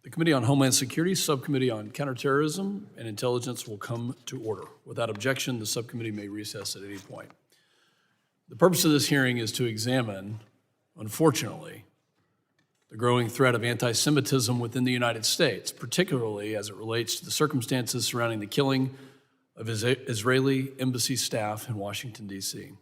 The Committee on Homeland Security, Subcommittee on Counterterrorism and Intelligence will come to order. Without objection, the subcommittee may recess at any point. The purpose of this hearing is to examine, unfortunately, the growing threat of anti-Semitism within the United States, particularly as it relates to the circumstances surrounding the killing of Israeli embassy staff in Washington, D.C.,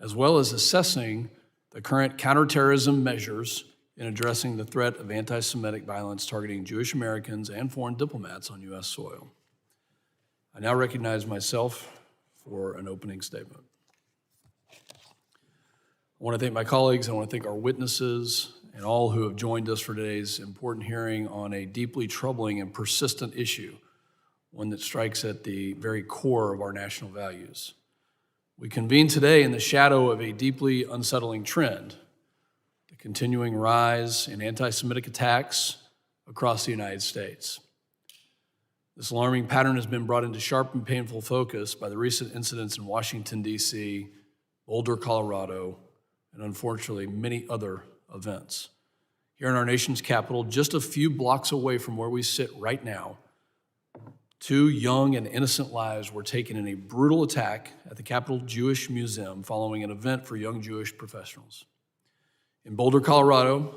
as well as assessing the current counterterrorism measures in addressing the threat of anti-Semitic violence targeting Jewish Americans and foreign diplomats on U.S. soil. I now recognize myself for an opening statement. I want to thank my colleagues, I want to thank our witnesses, and all who have joined us for today's important hearing on a deeply troubling and persistent issue, one that strikes at the very core of our national values. We convene today in the shadow of a deeply unsettling trend, the continuing rise in anti-Semitic attacks across the United States. This alarming pattern has been brought into sharp and painful focus by the recent incidents in Washington, D.C., Boulder, Colorado, and unfortunately many other events. Here in our nation's capital, just a few blocks away from where we sit right now, 2 young and innocent lives were taken in a brutal attack at the Capitol Jewish Museum following an event for young Jewish professionals. In Boulder, Colorado,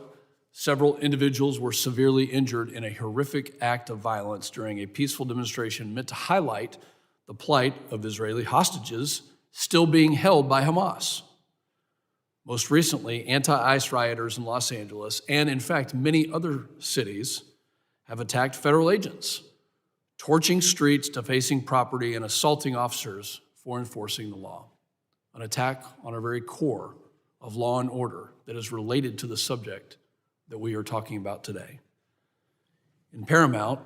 several individuals were severely injured in a horrific act of violence during a peaceful demonstration meant to highlight the plight of Israeli hostages still being held by Hamas. Most recently, anti-ICE rioters in Los Angeles, and in fact many other cities, have attacked federal agents, torching streets, defacing property, and assaulting officers for enforcing the law. An attack on our very core of law and order that is related to the subject that we are talking about today. In Paramount,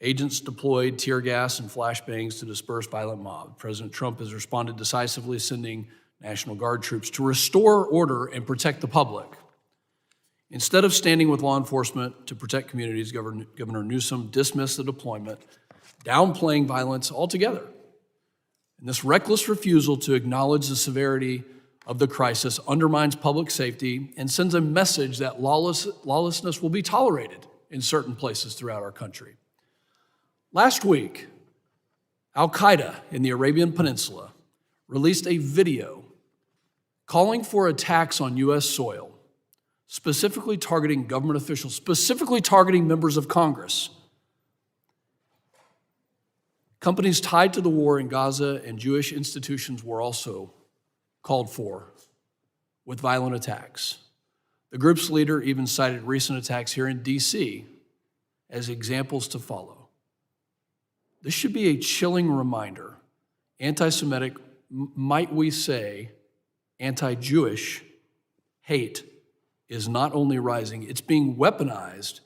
agents deployed tear gas and flashbangs to disperse violent mob. President Trump has responded decisively, sending National Guard troops to restore order and protect the public. Instead of standing with law enforcement to protect communities, Governor Newsom dismissed the deployment, downplaying violence altogether. And this reckless refusal to acknowledge the severity of the crisis undermines public safety and sends a message that lawlessness will be tolerated in certain places throughout our country. Last week, Al-Qaeda in the Arabian Peninsula released a video calling for attacks on U.S. soil, specifically targeting government officials, specifically targeting members of Congress. Companies tied to the war in Gaza and Jewish institutions were also called for with violent attacks. The group's leader even cited recent attacks here in D.C. as examples to follow. This should be a chilling reminder. Anti-Semitic, might we say, anti-Jewish hate is not only rising, it's being weaponized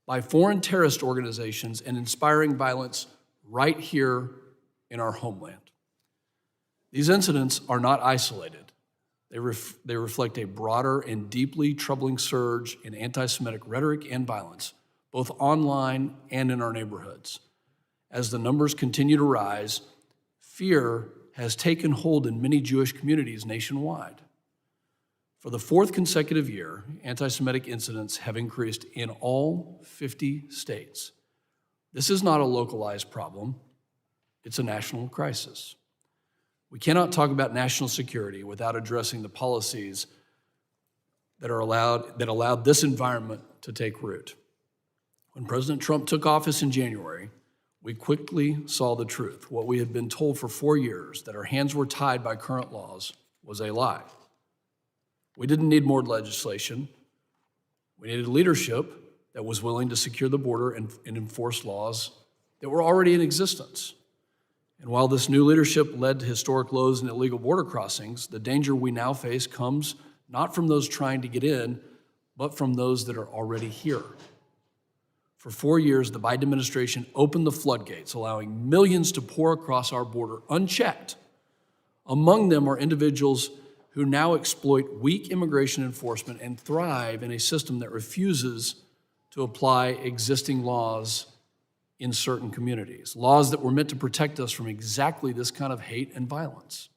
by foreign terrorist organizations and inspiring violence right here in our homeland. These incidents are not isolated. They reflect a broader and deeply troubling surge in anti-Semitic rhetoric and violence, both online and in our neighborhoods. As the numbers continue to rise, fear has taken hold in many Jewish communities nationwide. For the 4th consecutive year, anti-Semitic incidents have increased in all 50 states. This is not a localized problem, it's a national crisis. We cannot talk about national security without addressing the policies that allowed this environment to take root. When President Trump took office in January, we quickly saw the truth. What we had been told for 4 years, that our hands were tied by current laws, was a lie. We didn't need more legislation. We needed leadership that was willing to secure the border and enforce laws that were already in existence. And while this new leadership led to historic lows in illegal border crossings, the danger we now face comes not from those trying to get in, but from those that are already here. For 4 years, the Biden administration opened the floodgates, allowing millions to pour across our border unchecked. Among them are individuals who now exploit weak immigration enforcement and thrive in a system that refuses to apply existing laws in certain communities, laws that were meant to protect us from exactly this kind of hate and violence.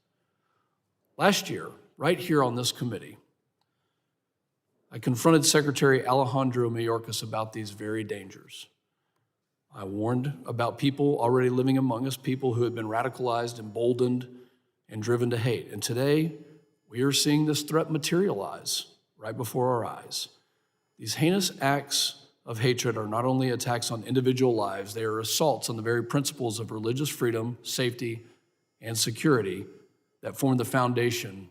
Last year, right here on this committee, I confronted Secretary Alejandro Mayorkas about these very dangers. I warned about people already living among us, people who had been radicalized, emboldened, and driven to hate. And today, we are seeing this threat materialize right before our eyes. These heinous acts of hatred are not only attacks on individual lives, they are assaults on the very principles of religious freedom, safety, and security that form the foundation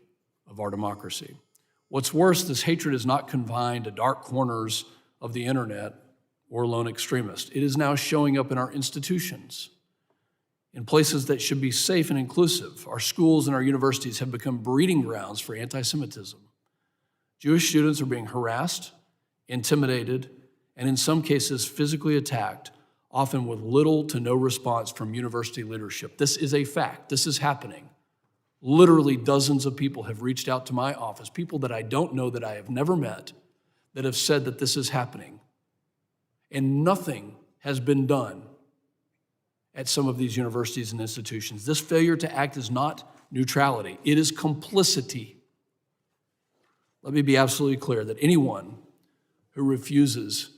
of our democracy. What's worse, this hatred is not confined to dark corners of the internet or lone extremists. It is now showing up in our institutions, in places that should be safe and inclusive. Our schools and our universities have become breeding grounds for anti-Semitism. Jewish students are being harassed, intimidated, and in some cases physically attacked, often with little to no response from university leadership. This is a fact. This is happening. Literally dozens of people have reached out to my office, people that I don't know, that I have never met, that have said that this is happening. And nothing has been done at some of these universities and institutions. This failure to act is not neutrality. It is complicity. Let me be absolutely clear that anyone who refuses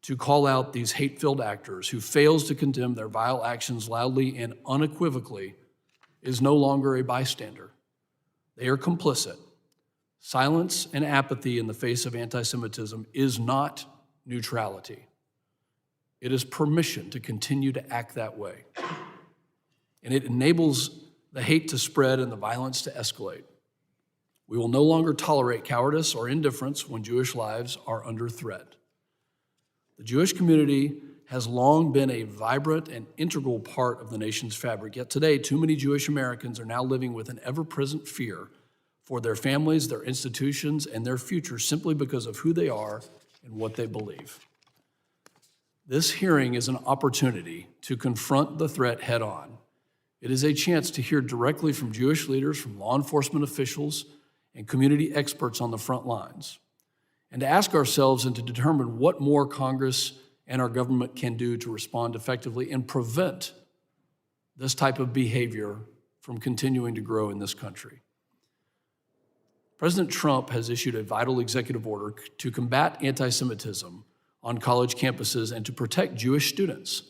to call out these hate-filled actors, who fails to condemn their vile actions loudly and unequivocally, is no longer a bystander. They are complicit. Silence and apathy in the face of anti-Semitism is not neutrality. It is permission to continue to act that way. And it enables the hate to spread and the violence to escalate. We will no longer tolerate cowardice or indifference when Jewish lives are under threat. The Jewish community has long been a vibrant and integral part of the nation's fabric, yet today too many Jewish Americans are now living with an ever-present fear for their families, their institutions, and their future simply because of who they are and what they believe. This hearing is an opportunity to confront the threat head-on. It is a chance to hear directly from Jewish leaders, from law enforcement officials, and community experts on the front lines, and to ask ourselves and to determine what more Congress and our government can do to respond effectively and prevent this type of behavior from continuing to grow in this country. President Trump has issued a vital executive order to combat anti-Semitism on college campuses and to protect Jewish students.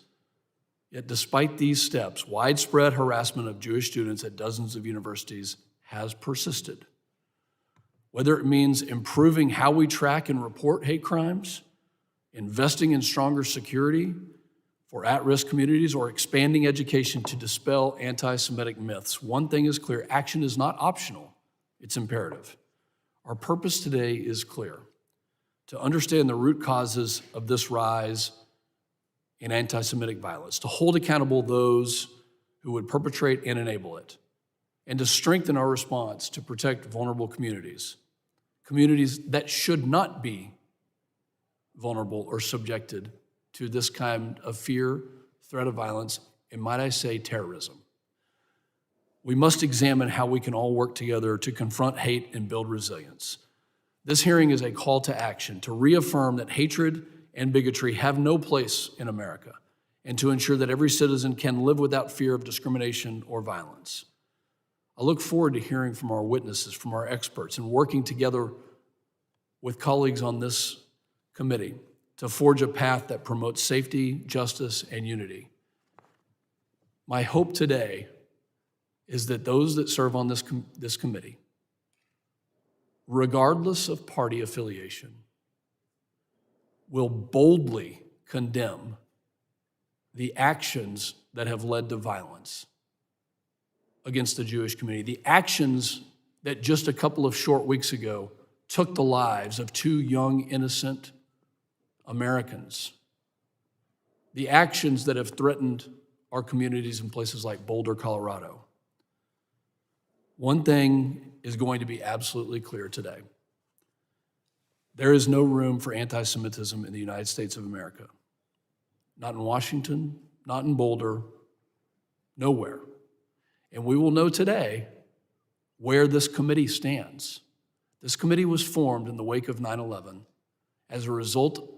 Yet despite these steps, widespread harassment of Jewish students at dozens of universities has persisted. Whether it means improving how we track and report hate crimes, investing in stronger security for at-risk communities, or expanding education to dispel anti-Semitic myths, one thing is clear: action is not optional, it's imperative. Our purpose today is clear: to understand the root causes of this rise in anti-Semitic violence, to hold accountable those who would perpetrate and enable it, and to strengthen our response to protect vulnerable communities that should not be vulnerable or subjected to this kind of fear, threat of violence, and might I say, terrorism. We must examine how we can all work together to confront hate and build resilience. This hearing is a call to action to reaffirm that hatred and bigotry have no place in America, and to ensure that every citizen can live without fear of discrimination or violence. I look forward to hearing from our witnesses, from our experts, and working together with colleagues on this committee to forge a path that promotes safety, justice, and unity. My hope today is that those that serve on this committee, regardless of party affiliation, will boldly condemn the actions that have led to violence against the Jewish community, the actions that just a couple of short weeks ago took the lives of two young, innocent Americans, the actions that have threatened our communities in places like Boulder, Colorado. One thing is going to be absolutely clear today: there is no room for anti-Semitism in the United States of America. Not in Washington, not in Boulder, nowhere. And we will know today where this committee stands. This committee was formed in the wake of 9/11 as a result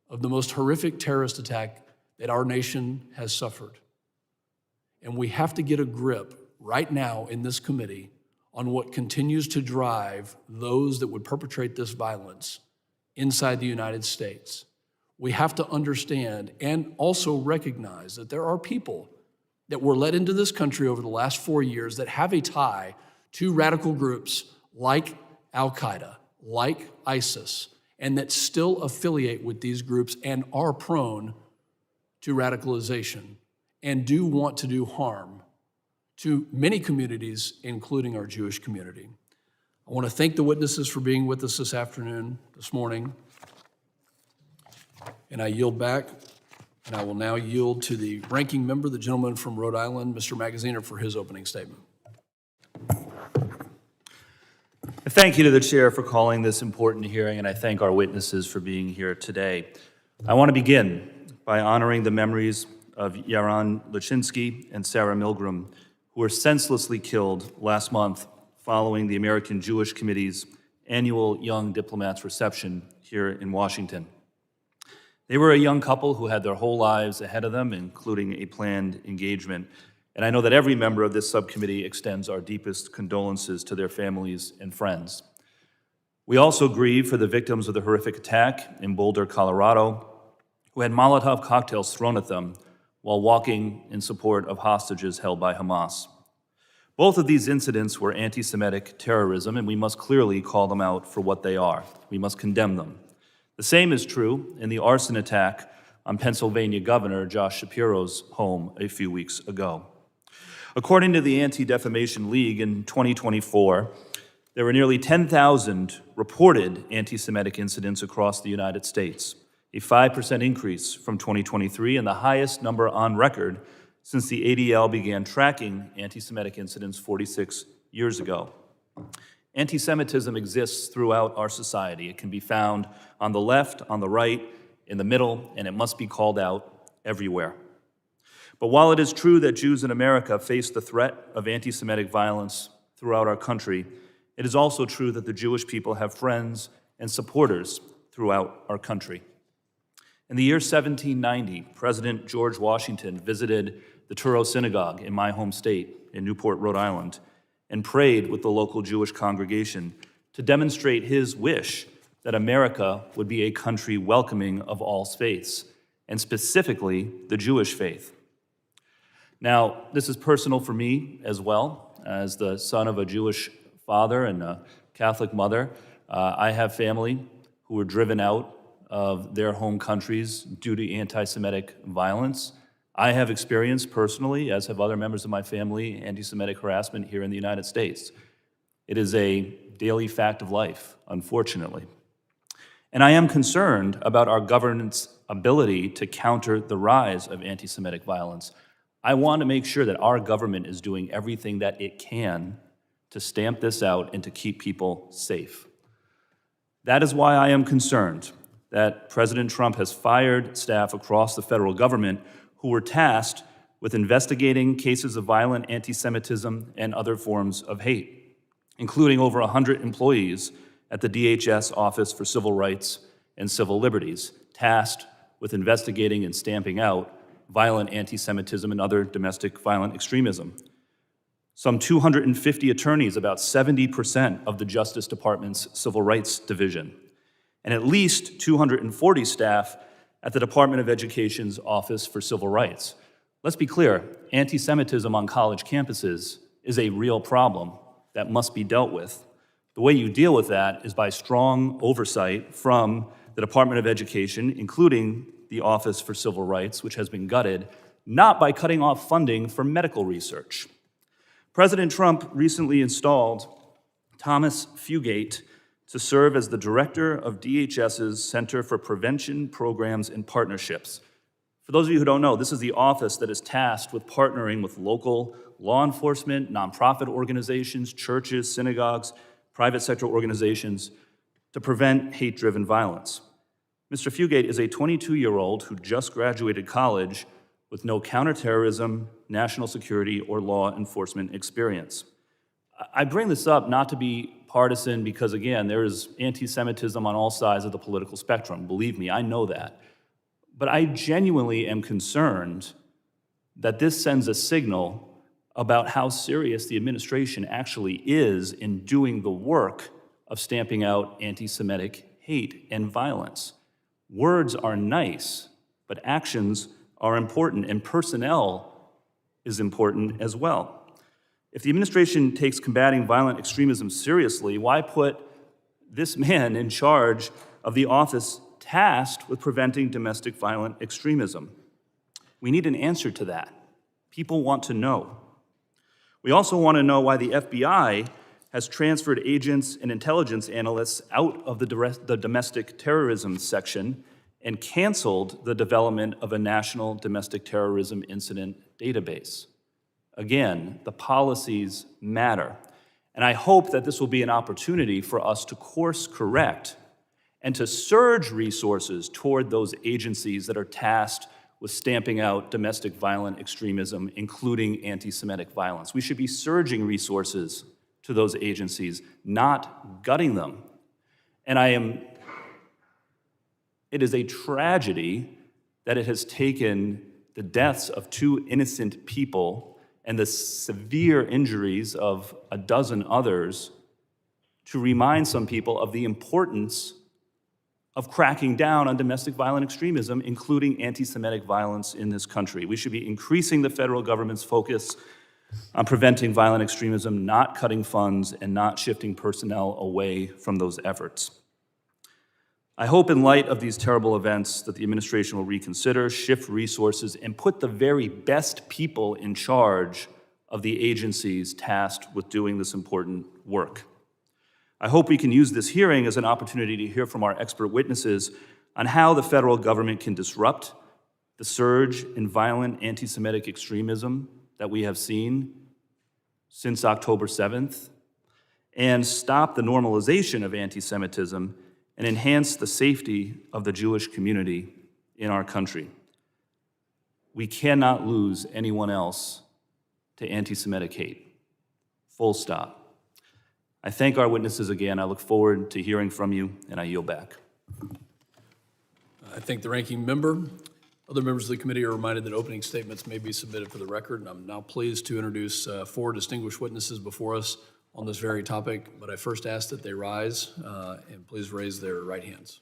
of the most horrific terrorist attack that our nation has suffered. And we have to get a grip right now in this committee on what continues to drive those that would perpetrate this violence inside the United States. We have to understand and also recognize that there are people that were let into this country over the last 4 years that have a tie to radical groups like Al-Qaeda, like ISIS, and that still affiliate with these groups and are prone to radicalization and do want to do harm to many communities, including our Jewish community. I want to thank the witnesses for being with us this morning. And I yield back, and I will now yield to the ranking member, the gentleman from Rhode Island, Mr. Magaziner, for his opening statement. Thank you to the chair for calling this important hearing, and I thank our witnesses for being here today. I want to begin by honoring the memories of Yaron Lachinsky and Sarah Milgram, who were senselessly killed last month following the American Jewish Committee's annual Young Diplomats reception here in Washington. They were a young couple who had their whole lives ahead of them, including a planned engagement. And I know that every member of this subcommittee extends our deepest condolences to their families and friends. We also grieve for the victims of the horrific attack in Boulder, Colorado, who had Molotov cocktails thrown at them while walking in support of hostages held by Hamas. Both of these incidents were anti-Semitic terrorism, and we must clearly call them out for what they are. We must condemn them. The same is true in the arson attack on Pennsylvania Governor Josh Shapiro's home a few weeks ago. According to the Anti-Defamation League, in 2024, there were nearly 10,000 reported anti-Semitic incidents across the United States, a 5% increase from 2023 and the highest number on record since the ADL began tracking anti-Semitic incidents 46 years ago. Anti-Semitism exists throughout our society. It can be found on the left, on the right, in the middle, and it must be called out everywhere. But while it is true that Jews in America face the threat of anti-Semitic violence throughout our country, it is also true that the Jewish people have friends and supporters throughout our country. In the year 1790, President George Washington visited the Touro Synagogue in my home state, in Newport, Rhode Island, and prayed with the local Jewish congregation to demonstrate his wish that America would be a country welcoming of all faiths, and specifically the Jewish faith. Now, this is personal for me as well, as the son of a Jewish father and a Catholic mother. I have family who were driven out of their home countries due to anti-Semitic violence. I have experienced personally, as have other members of my family, anti-Semitic harassment here in the United States. It is a daily fact of life, unfortunately. And I am concerned about our government's ability to counter the rise of anti-Semitic violence. I want to make sure that our government is doing everything that it can to stamp this out and to keep people safe. That is why I am concerned that President Trump has fired staff across the federal government who were tasked with investigating cases of violent anti-Semitism and other forms of hate, including over 100 employees at the DHS Office for Civil Rights and Civil Liberties, tasked with investigating and stamping out violent anti-Semitism and other domestic violent extremism. Some 250 attorneys, about 70% of the Justice Department's Civil Rights Division, and at least 240 staff at the Department of Education's Office for Civil Rights. Let's be clear, anti-Semitism on college campuses is a real problem that must be dealt with. The way you deal with that is by strong oversight from the Department of Education, including the Office for Civil Rights, which has been gutted, not by cutting off funding for medical research. President Trump recently installed Thomas Fugate to serve as the director of DHS's Center for Prevention Programs and Partnerships. For those of you who don't know, this is the office that is tasked with partnering with local law enforcement, nonprofit organizations, churches, synagogues, private sector organizations to prevent hate-driven violence. Mr. Fugate is a 22-year-old who just graduated college with no counterterrorism, national security, or law enforcement experience. I bring this up not to be partisan because, again, there is anti-Semitism on all sides of the political spectrum. Believe me, I know that. But I genuinely am concerned that this sends a signal about how serious the administration actually is in doing the work of stamping out anti-Semitic hate and violence. Words are nice, but actions are important, and personnel is important as well. If the administration takes combating violent extremism seriously, why put this man in charge of the office tasked with preventing domestic violent extremism? We need an answer to that. People want to know. We also want to know why the FBI has transferred agents and intelligence analysts out of the domestic terrorism section and canceled the development of a national domestic terrorism incident database. Again, the policies matter. And I hope that this will be an opportunity for us to course correct and to surge resources toward those agencies that are tasked with stamping out domestic violent extremism, including anti-Semitic violence. We should be surging resources to those agencies, not gutting them. And it is a tragedy that it has taken the deaths of 2 innocent people and the severe injuries of a dozen others to remind some people of the importance of cracking down on domestic violent extremism, including anti-Semitic violence in this country. We should be increasing the federal government's focus on preventing violent extremism, not cutting funds, and not shifting personnel away from those efforts. I hope in light of these terrible events that the administration will reconsider, shift resources, and put the very best people in charge of the agencies tasked with doing this important work. I hope we can use this hearing as an opportunity to hear from our expert witnesses on how the federal government can disrupt the surge in violent anti-Semitic extremism that we have seen since October 7th, and stop the normalization of anti-Semitism and enhance the safety of the Jewish community in our country. We cannot lose anyone else to anti-Semitic hate. Full stop. I thank our witnesses again. I look forward to hearing from you, and I yield back. I thank the ranking member. Other members of the committee are reminded that opening statements may be submitted for the record, and I'm now pleased to introduce 4 distinguished witnesses before us on this very topic, but I first ask that they rise and please raise their right hands.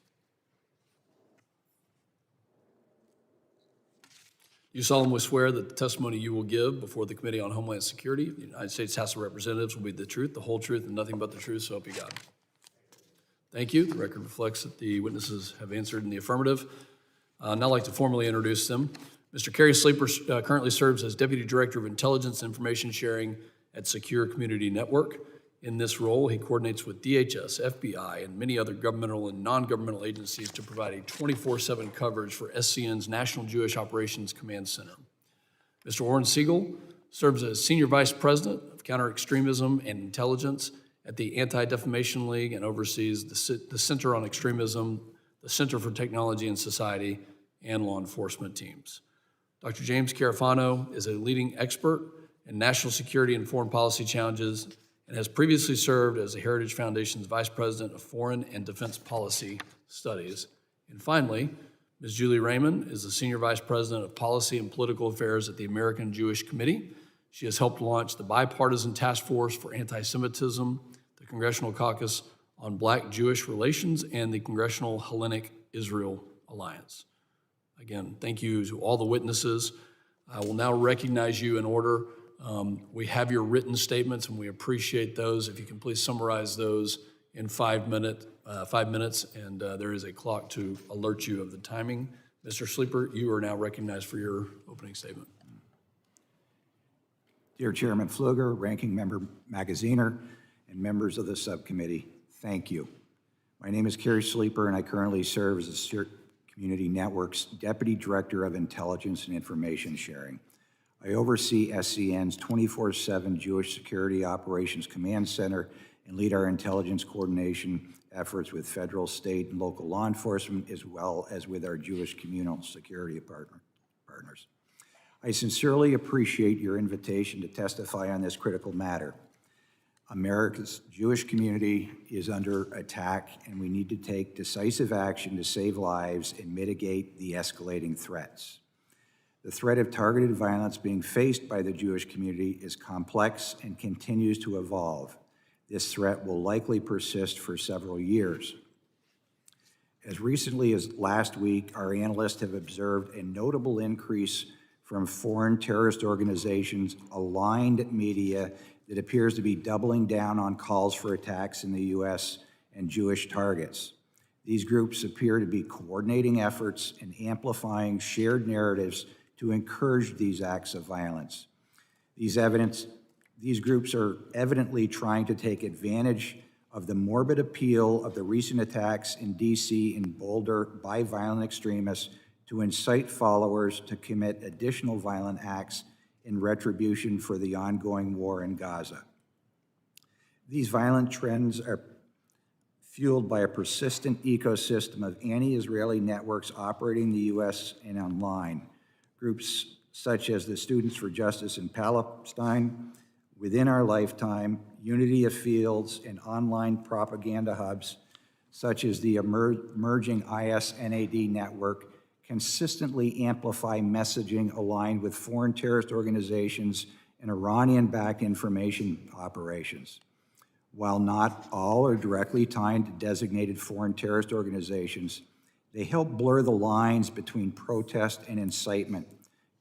You solemnly swear that the testimony you will give before the Committee on Homeland Security, the United States House of Representatives, will be the truth, the whole truth, and nothing but the truth, so help you God. Thank you. The record reflects that the witnesses have answered in the affirmative. I'd now like to formally introduce them. Mr. Kerry Sleeper currently serves as Deputy Director of Intelligence and Information Sharing at Secure Community Network. In this role, he coordinates with DHS, FBI, and many other governmental and non-governmental agencies to provide a 24/7 coverage for SCN's National Jewish Operations Command Center. Mr. Orrin Siegel serves as Senior Vice President of Counter-Extremism and Intelligence at the Anti-Defamation League and oversees the Center on Extremism, the Center for Technology and Society, and law enforcement teams. Dr. James Carafano is a leading expert in national security and foreign policy challenges and has previously served as the Heritage Foundation's Vice President of Foreign and Defense Policy Studies. And finally, Ms. Julie Raymond is the Senior Vice President of Policy and Political Affairs at the American Jewish Committee. She has helped launch the Bipartisan Task Force for Anti-Semitism, the Congressional Caucus on Black-Jewish Relations, and the Congressional Hellenic Israel Alliance. Again, thank you to all the witnesses. I will now recognize you in order. We have your written statements, and we appreciate those. If you can please summarize those in 5 minutes, and there is a clock to alert you of the timing. Mr. Sleeper, you are now recognized for your opening statement. Dear Chairman Pfluger, Ranking Member Magaziner, and members of the subcommittee, thank you. My name is Kerry Sleeper, and I currently serve as the Secure Community Network's Deputy Director of Intelligence and Information Sharing. I oversee SCN's 24/7 Jewish Security Operations Command Center and lead our intelligence coordination efforts with federal, state, and local law enforcement, as well as with our Jewish communal security partners. I sincerely appreciate your invitation to testify on this critical matter. America's Jewish community is under attack, and we need to take decisive action to save lives and mitigate the escalating threats. The threat of targeted violence being faced by the Jewish community is complex and continues to evolve. This threat will likely persist for several years. As recently as last week, our analysts have observed a notable increase from foreign terrorist organizations, aligned media that appears to be doubling down on calls for attacks in the U.S. and Jewish targets. These groups appear to be coordinating efforts and amplifying shared narratives to encourage these acts of violence. These groups are evidently trying to take advantage of the morbid appeal of the recent attacks in D.C. and Boulder by violent extremists to incite followers to commit additional violent acts in retribution for the ongoing war in Gaza. These violent trends are fueled by a persistent ecosystem of anti-Israeli networks operating in the U.S. and online. Groups such as the Students for Justice in Palestine, Within Our Lifetime, Unity of Fields, and online propaganda hubs such as the emerging IS-NAD network consistently amplify messaging aligned with foreign terrorist organizations and Iranian-backed information operations. While not all are directly tied to designated foreign terrorist organizations, they help blur the lines between protest and incitement,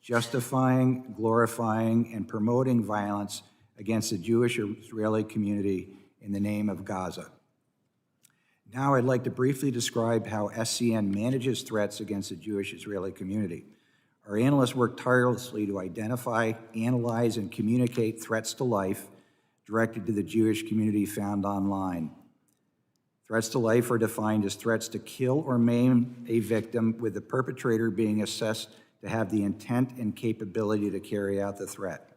justifying, glorifying, and promoting violence against the Jewish Israeli community in the name of Gaza. Now I'd like to briefly describe how SCN manages threats against the Jewish Israeli community. Our analysts work tirelessly to identify, analyze, and communicate threats to life directed to the Jewish community found online. Threats to life are defined as threats to kill or maim a victim, with the perpetrator being assessed to have the intent and capability to carry out the threat.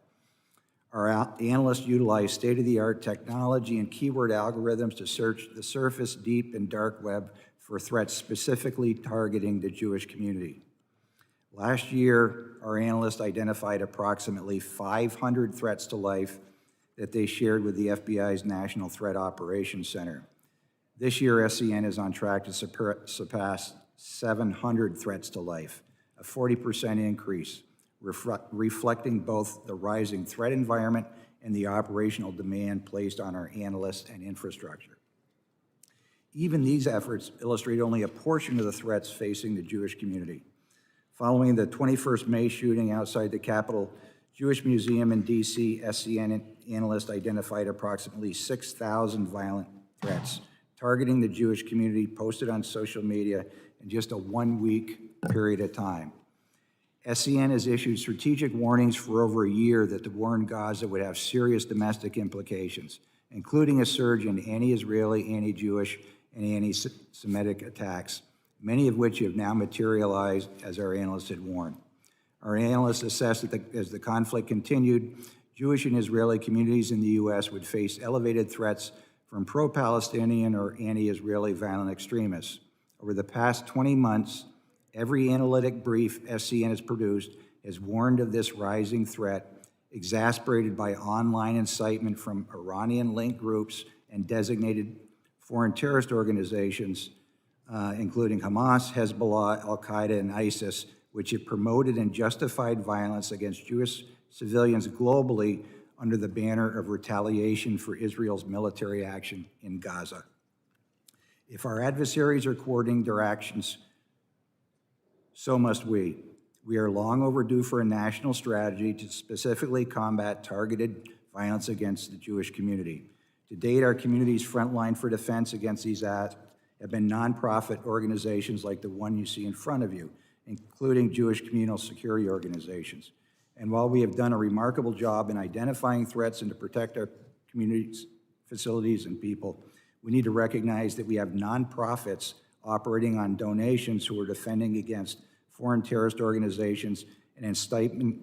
Our analysts utilize state-of-the-art technology and keyword algorithms to search the surface, deep, and dark web for threats specifically targeting the Jewish community. Last year, our analysts identified approximately 500 threats to life that they shared with the FBI's National Threat Operations Center. This year, SCN is on track to surpass 700 threats to life, a 40% increase, reflecting both the rising threat environment and the operational demand placed on our analysts and infrastructure. Even these efforts illustrate only a portion of the threats facing the Jewish community. Following the 21st May shooting outside the Capitol Jewish Museum in D.C., SCN analysts identified approximately 6,000 violent threats targeting the Jewish community posted on social media in just a one-week period of time. SCN has issued strategic warnings for over a year that the war in Gaza would have serious domestic implications, including a surge in anti-Israeli, anti-Jewish, and anti-Semitic attacks, many of which have now materialized as our analysts had warned. Our analysts assessed that as the conflict continued, Jewish and Israeli communities in the U.S. would face elevated threats from pro-Palestinian or anti-Israeli violent extremists. Over the past 20 months, every analytic brief SCN has produced has warned of this rising threat, exacerbated by online incitement from Iranian-linked groups and designated foreign terrorist organizations, including Hamas, Hezbollah, Al-Qaeda, and ISIS, which have promoted and justified violence against Jewish civilians globally under the banner of retaliation for Israel's military action in Gaza. If our adversaries are coordinating their actions, so must we. We are long overdue for a national strategy to specifically combat targeted violence against the Jewish community. To date, our community's front line for defense against these acts have been nonprofit organizations like the one you see in front of you, including Jewish communal security organizations. And while we have done a remarkable job in identifying threats and to protect our communities, facilities, and people, we need to recognize that we have nonprofits operating on donations who are defending against foreign terrorist organizations and incitement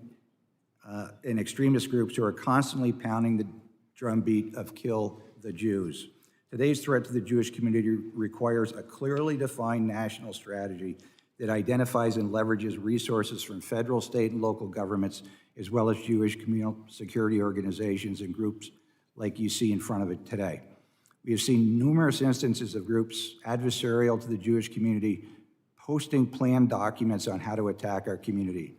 and extremist groups who are constantly pounding the drumbeat of kill the Jews. Today's threat to the Jewish community requires a clearly defined national strategy that identifies and leverages resources from federal, state, and local governments, as well as Jewish communal security organizations and groups like you see in front of it today. We have seen numerous instances of groups adversarial to the Jewish community posting planned documents on how to attack our community.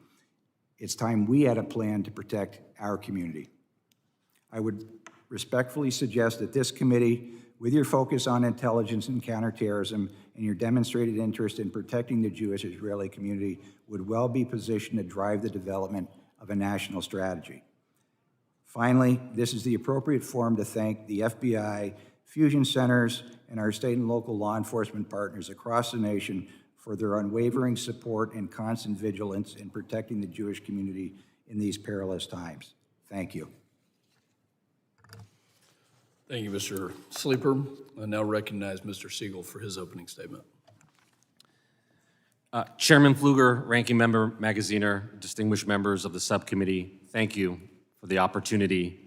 It's time we had a plan to protect our community. I would respectfully suggest that this committee, with your focus on intelligence and counterterrorism and your demonstrated interest in protecting the Jewish Israeli community, would well be positioned to drive the development of a national strategy. Finally, this is the appropriate forum to thank the FBI, fusion centers, and our state and local law enforcement partners across the nation for their unwavering support and constant vigilance in protecting the Jewish community in these perilous times. Thank you. Thank you, Mr. Sleeper. I now recognize Mr. Siegel for his opening statement. Chairman Pfluger, Ranking Member Magaziner, distinguished members of the subcommittee, thank you for the opportunity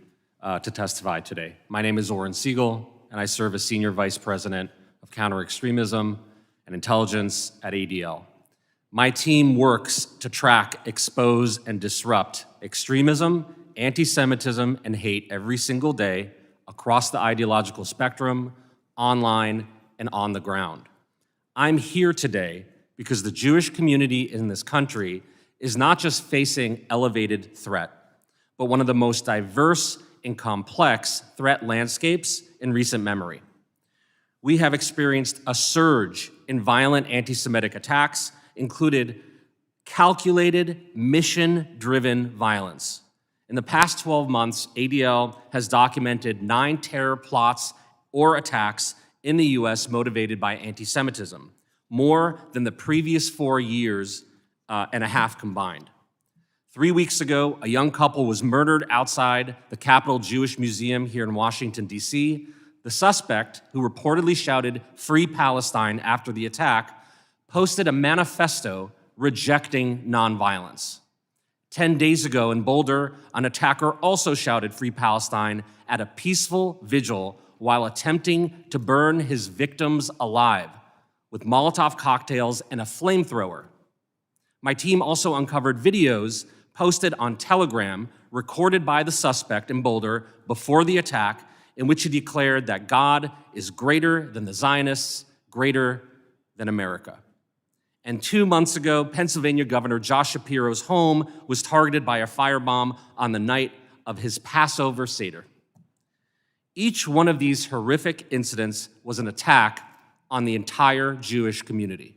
to testify today. My name is Oren Siegel, and I serve as Senior Vice President of Counter-Extremism and Intelligence at ADL. My team works to track, expose, and disrupt extremism, anti-Semitism, and hate every single day across the ideological spectrum, online, and on the ground. I'm here today because the Jewish community in this country is not just facing elevated threat, but one of the most diverse and complex threat landscapes in recent memory. We have experienced a surge in violent anti-Semitic attacks, included calculated, mission-driven violence. In the past 12 months, ADL has documented 9 terror plots or attacks in the US motivated by anti-Semitism, more than the previous 4 years and a half combined. 3 weeks ago, a young couple was murdered outside the Capitol Jewish Museum here in Washington, D.C. The suspect, who reportedly shouted "Free Palestine" after the attack, posted a manifesto rejecting nonviolence. 10 days ago in Boulder, an attacker also shouted "Free Palestine" at a peaceful vigil while attempting to burn his victims alive with Molotov cocktails and a flamethrower. My team also uncovered videos posted on Telegram recorded by the suspect in Boulder before the attack, in which he declared that God is greater than the Zionists, greater than America. And 2 months ago, Pennsylvania Governor Josh Shapiro's home was targeted by a firebomb on the night of his Passover Seder. Each one of these horrific incidents was an attack on the entire Jewish community.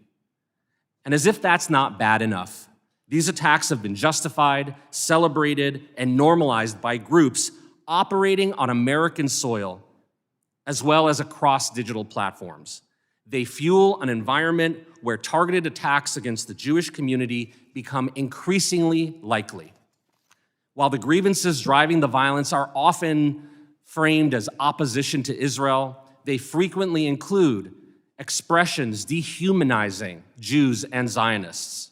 And as if that's not bad enough, these attacks have been justified, celebrated, and normalized by groups operating on American soil, as well as across digital platforms. They fuel an environment where targeted attacks against the Jewish community become increasingly likely. While the grievances driving the violence are often framed as opposition to Israel, they frequently include expressions dehumanizing Jews and Zionists.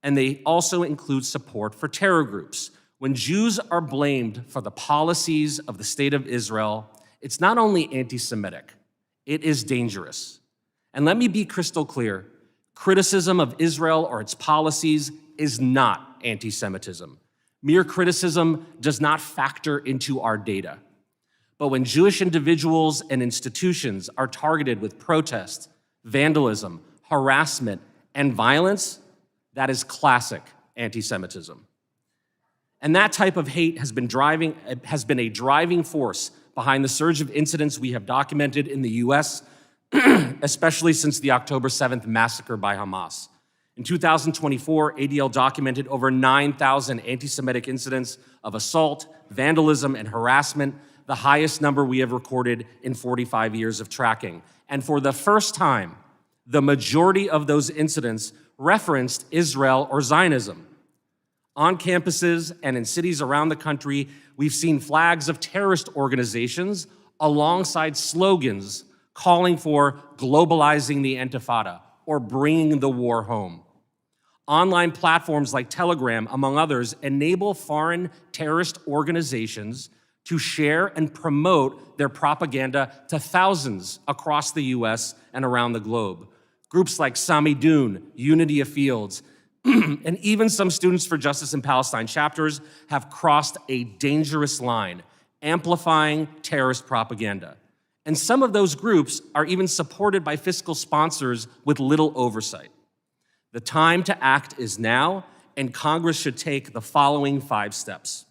And they also include support for terror groups. When Jews are blamed for the policies of the state of Israel, it's not only anti-Semitic, it is dangerous. And let me be crystal clear, criticism of Israel or its policies is not anti-Semitism. Mere criticism does not factor into our data. But when Jewish individuals and institutions are targeted with protest, vandalism, harassment, and violence, that is classic anti-Semitism. And that type of hate has been a driving force behind the surge of incidents we have documented in the US, especially since the October 7th massacre by Hamas. In 2024, ADL documented over 9,000 anti-Semitic incidents of assault, vandalism, and harassment, the highest number we have recorded in 45 years of tracking. And for the first time, the majority of those incidents referenced Israel or Zionism. On campuses and in cities around the country, we've seen flags of terrorist organizations alongside slogans calling for globalizing the Intifada or bringing the war home. Online platforms like Telegram, among others, enable foreign terrorist organizations to share and promote their propaganda to thousands across the US and around the globe. Groups like Samidun, Unity of Fields, and even some Students for Justice in Palestine chapters have crossed a dangerous line, amplifying terrorist propaganda. And some of those groups are even supported by fiscal sponsors with little oversight. The time to act is now, and Congress should take the following 5 steps.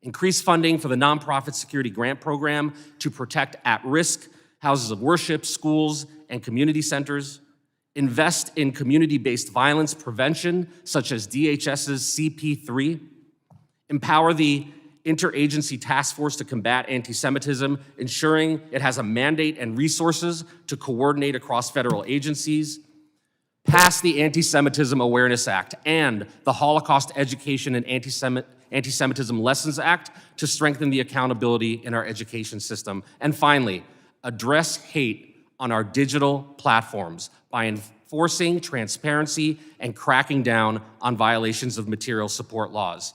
Increase funding for the Nonprofit Security Grant Program to protect at-risk houses of worship, schools, and community centers. Invest in community-based violence prevention, such as DHS's CP3. Empower the Interagency Task Force to combat anti-Semitism, ensuring it has a mandate and resources to coordinate across federal agencies. Pass the Anti-Semitism Awareness Act and the Holocaust Education and Anti-Semitism Lessons Act to strengthen the accountability in our education system. And finally, address hate on our digital platforms by enforcing transparency and cracking down on violations of material support laws.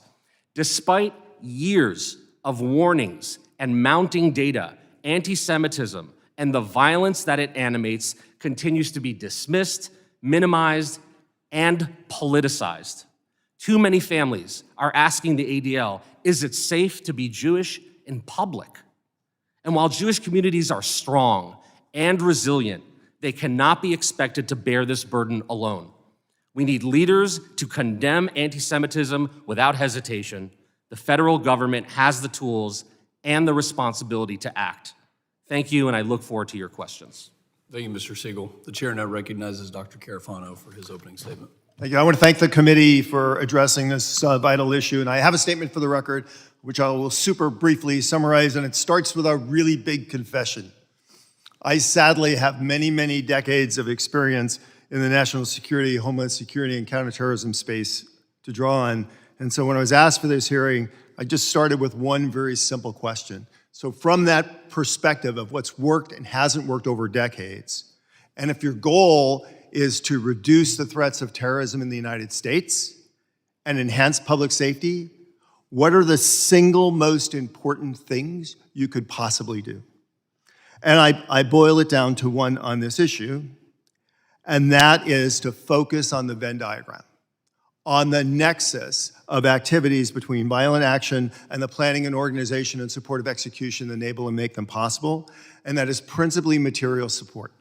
Despite years of warnings and mounting data, anti-Semitism and the violence that it animates continues to be dismissed, minimized, and politicized. Too many families are asking the ADL, is it safe to be Jewish in public? And while Jewish communities are strong and resilient, they cannot be expected to bear this burden alone. We need leaders to condemn anti-Semitism without hesitation. The federal government has the tools and the responsibility to act. Thank you, and I look forward to your questions. Thank you, Mr. Siegel. The chair now recognizes Dr. Carafano for his opening statement. Thank you. I want to thank the committee for addressing this vital issue. And I have a statement for the record, which I will super briefly summarize, and it starts with a really big confession. I sadly have many, many decades of experience in the national security, homeland security, and counterterrorism space to draw on. And so when I was asked for this hearing, I just started with one very simple question. So from that perspective of what's worked and hasn't worked over decades, and if your goal is to reduce the threats of terrorism in the United States and enhance public safety, what are the single most important things you could possibly do? And I boil it down to one on this issue, and that is to focus on the Venn diagram, on the nexus of activities between violent action and the planning and organization and support of execution that enable and make them possible, and that is principally material support.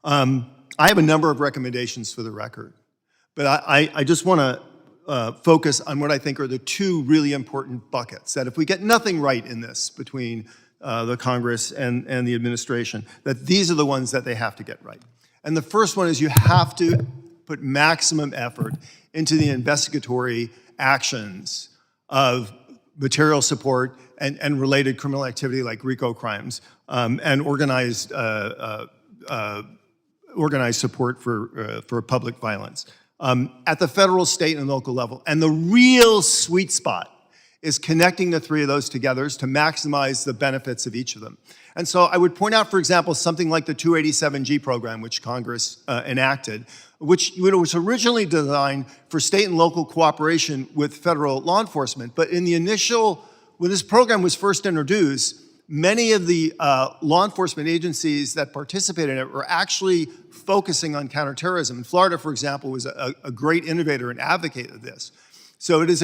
I have a number of recommendations for the record, but I just want to focus on what I think are the 2 really important buckets, that if we get nothing right in this between the Congress and the administration, that these are the ones that they have to get right. And the first one is you have to put maximum effort into the investigatory actions of material support and related criminal activity like RICO crimes and organized support for public violence at the federal, state, and local level. And the real sweet spot is connecting the 3 of those together to maximize the benefits of each of them. And so I would point out, for example, something like the 287G program, which Congress enacted, which was originally designed for state and local cooperation with federal law enforcement. But in the initial, when this program was first introduced, many of the law enforcement agencies that participated in it were actually focusing on counterterrorism. And Florida, for example, was a great innovator and advocate of this. So it is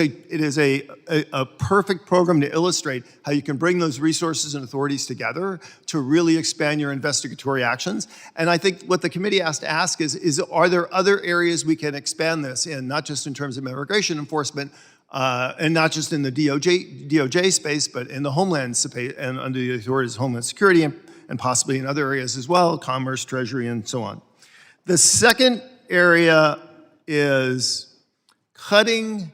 a perfect program to illustrate how you can bring those resources and authorities together to really expand your investigatory actions. And I think what the committee has to ask is are there other areas we can expand this in, not just in terms of immigration enforcement, and not just in the DOJ space, but in the Homeland space and under the authorities of Homeland Security and possibly in other areas as well, commerce, treasury, and so on. The second area is cutting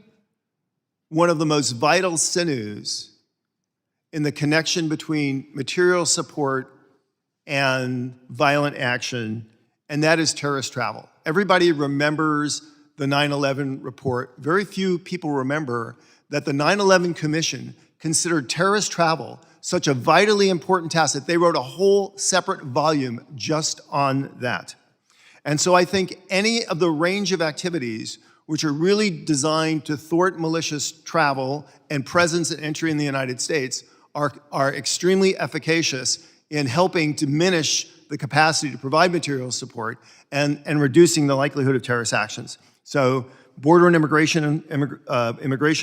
one of the most vital sinews in the connection between material support and violent action, and that is terrorist travel. Everybody remembers the 9/11 report. Very few people remember that the 9/11 Commission considered terrorist travel such a vitally important task that they wrote a whole separate volume just on that. And so I think any of the range of activities which are really designed to thwart malicious travel and presence and entry in the United States are extremely efficacious in helping diminish the capacity to provide material support and reducing the likelihood of terrorist actions. So border and immigration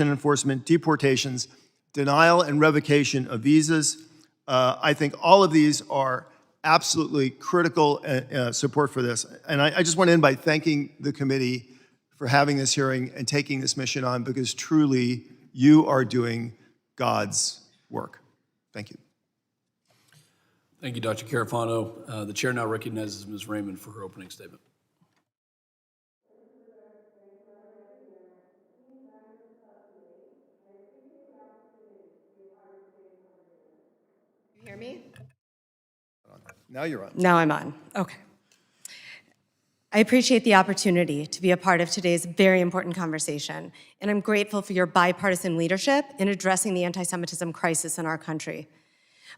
enforcement, deportations, denial and revocation of visas. I think all of these are absolutely critical support for this. And I just want to end by thanking the committee for having this hearing and taking this mission on, because truly you are doing God's work. Thank you. Thank you, Dr. Carafano. The chair now recognizes Ms. Raymond for her opening statement. You hear me? Now you're on. Now I'm on. Okay. I appreciate the opportunity to be a part of today's very important conversation, and I'm grateful for your bipartisan leadership in addressing the anti-Semitism crisis in our country.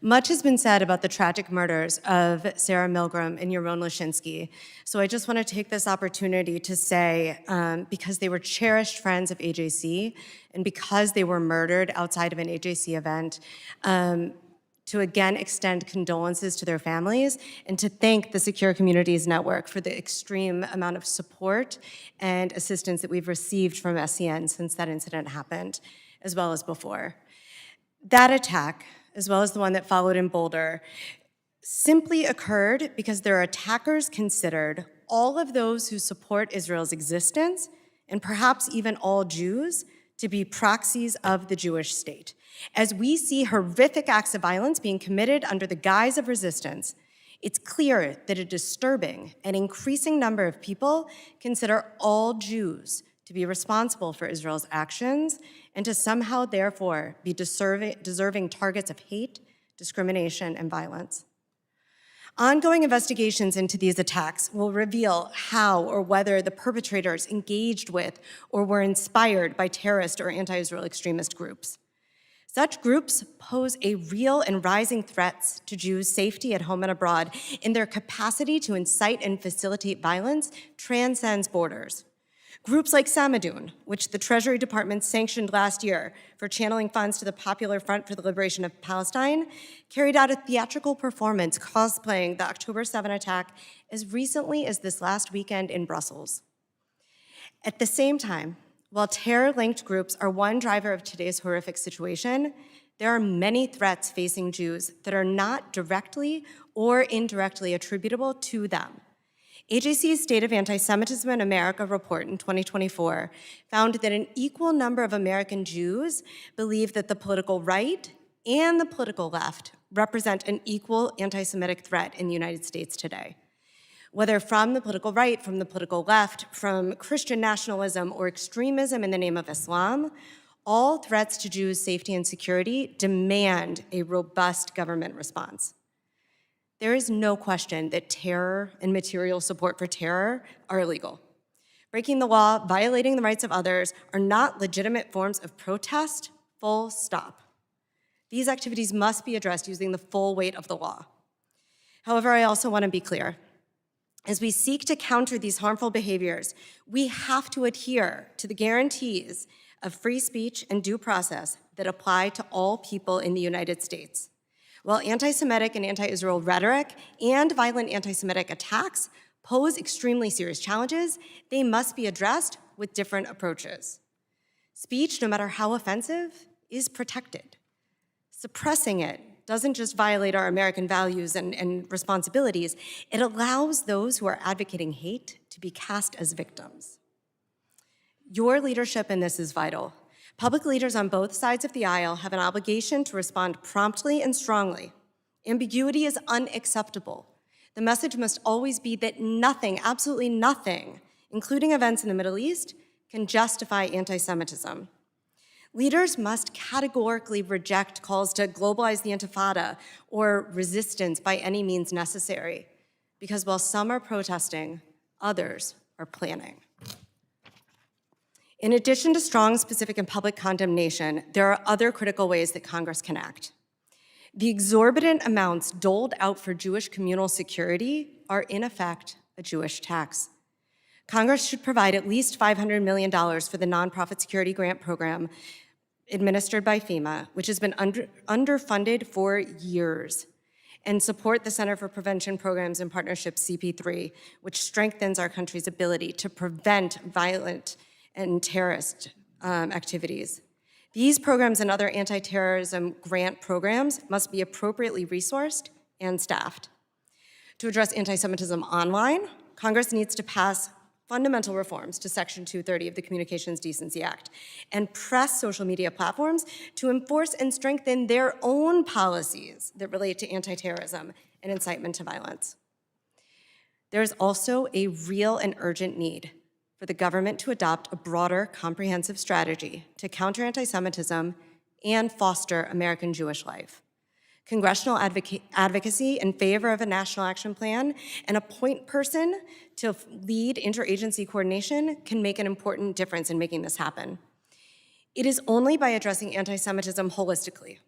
Much has been said about the tragic murders of Sarah Milgram and Yaron Lashinsky, so I just want to take this opportunity to say, because they were cherished friends of AJC, and because they were murdered outside of an AJC event, to again extend condolences to their families and to thank the Secure Communities Network for the extreme amount of support and assistance that we've received from SCN since that incident happened, as well as before. That attack, as well as the one that followed in Boulder, simply occurred because their attackers considered all of those who support Israel's existence, and perhaps even all Jews, to be proxies of the Jewish state. As we see horrific acts of violence being committed under the guise of resistance, it's clear that a disturbing and increasing number of people consider all Jews to be responsible for Israel's actions and to somehow, therefore, be deserving targets of hate, discrimination, and violence. Ongoing investigations into these attacks will reveal how or whether the perpetrators engaged with or were inspired by terrorist or anti-Israel extremist groups. Such groups pose a real and rising threat to Jews' safety at home and abroad, and their capacity to incite and facilitate violence transcends borders. Groups like Samadun, which the Treasury Department sanctioned last year for channeling funds to the Popular Front for the Liberation of Palestine, carried out a theatrical performance cosplaying the October 7 attack as recently as this last weekend in Brussels. At the same time, while terror-linked groups are one driver of today's horrific situation, there are many threats facing Jews that are not directly or indirectly attributable to them. AJC's State of Anti-Semitism in America report in 2024 found that an equal number of American Jews believe that the political right and the political left represent an equal anti-Semitic threat in the United States today. Whether from the political right, from the political left, from Christian nationalism, or extremism in the name of Islam, all threats to Jews' safety and security demand a robust government response. There is no question that terror and material support for terror are illegal. Breaking the law, violating the rights of others are not legitimate forms of protest, full stop. These activities must be addressed using the full weight of the law. However, I also want to be clear. As we seek to counter these harmful behaviors, we have to adhere to the guarantees of free speech and due process that apply to all people in the United States. While anti-Semitic and anti-Israel rhetoric and violent anti-Semitic attacks pose extremely serious challenges, they must be addressed with different approaches. Speech, no matter how offensive, is protected. Suppressing it doesn't just violate our American values and responsibilities, it allows those who are advocating hate to be cast as victims. Your leadership in this is vital. Public leaders on both sides of the aisle have an obligation to respond promptly and strongly. Ambiguity is unacceptable. The message must always be that nothing, absolutely nothing, including events in the Middle East, can justify anti-Semitism. Leaders must categorically reject calls to globalize the Intifada or resistance by any means necessary, because while some are protesting, others are planning. In addition to strong, specific, and public condemnation, there are other critical ways that Congress can act. The exorbitant amounts doled out for Jewish communal security are, in effect, a Jewish tax. Congress should provide at least $500 million for the Nonprofit Security Grant Program administered by FEMA, which has been underfunded for years, and support the Center for Prevention Programs and Partnerships, CP3, which strengthens our country's ability to prevent violent and terrorist activities. These programs and other anti-terrorism grant programs must be appropriately resourced and staffed. To address anti-Semitism online, Congress needs to pass fundamental reforms to Section 230 of the Communications Decency Act and press social media platforms to enforce and strengthen their own policies that relate to anti-terrorism and incitement to violence. There is also a real and urgent need for the government to adopt a broader, comprehensive strategy to counter anti-Semitism and foster American Jewish life. Congressional advocacy in favor of a national action plan and a point person to lead interagency coordination can make an important difference in making this happen. It is only by addressing anti-Semitism holistically,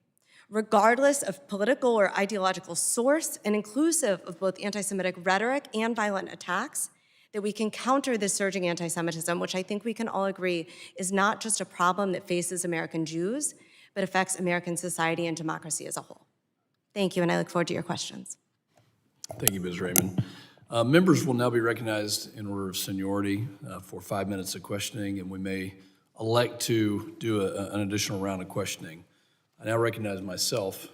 regardless of political or ideological source and inclusive of both anti-Semitic rhetoric and violent attacks, that we can counter this surging anti-Semitism, which I think we can all agree is not just a problem that faces American Jews, but affects American society and democracy as a whole. Thank you, and I look forward to your questions. Thank you, Ms. Raymond. Members will now be recognized in order of seniority for 5 minutes of questioning, and we may elect to do an additional round of questioning. I now recognize myself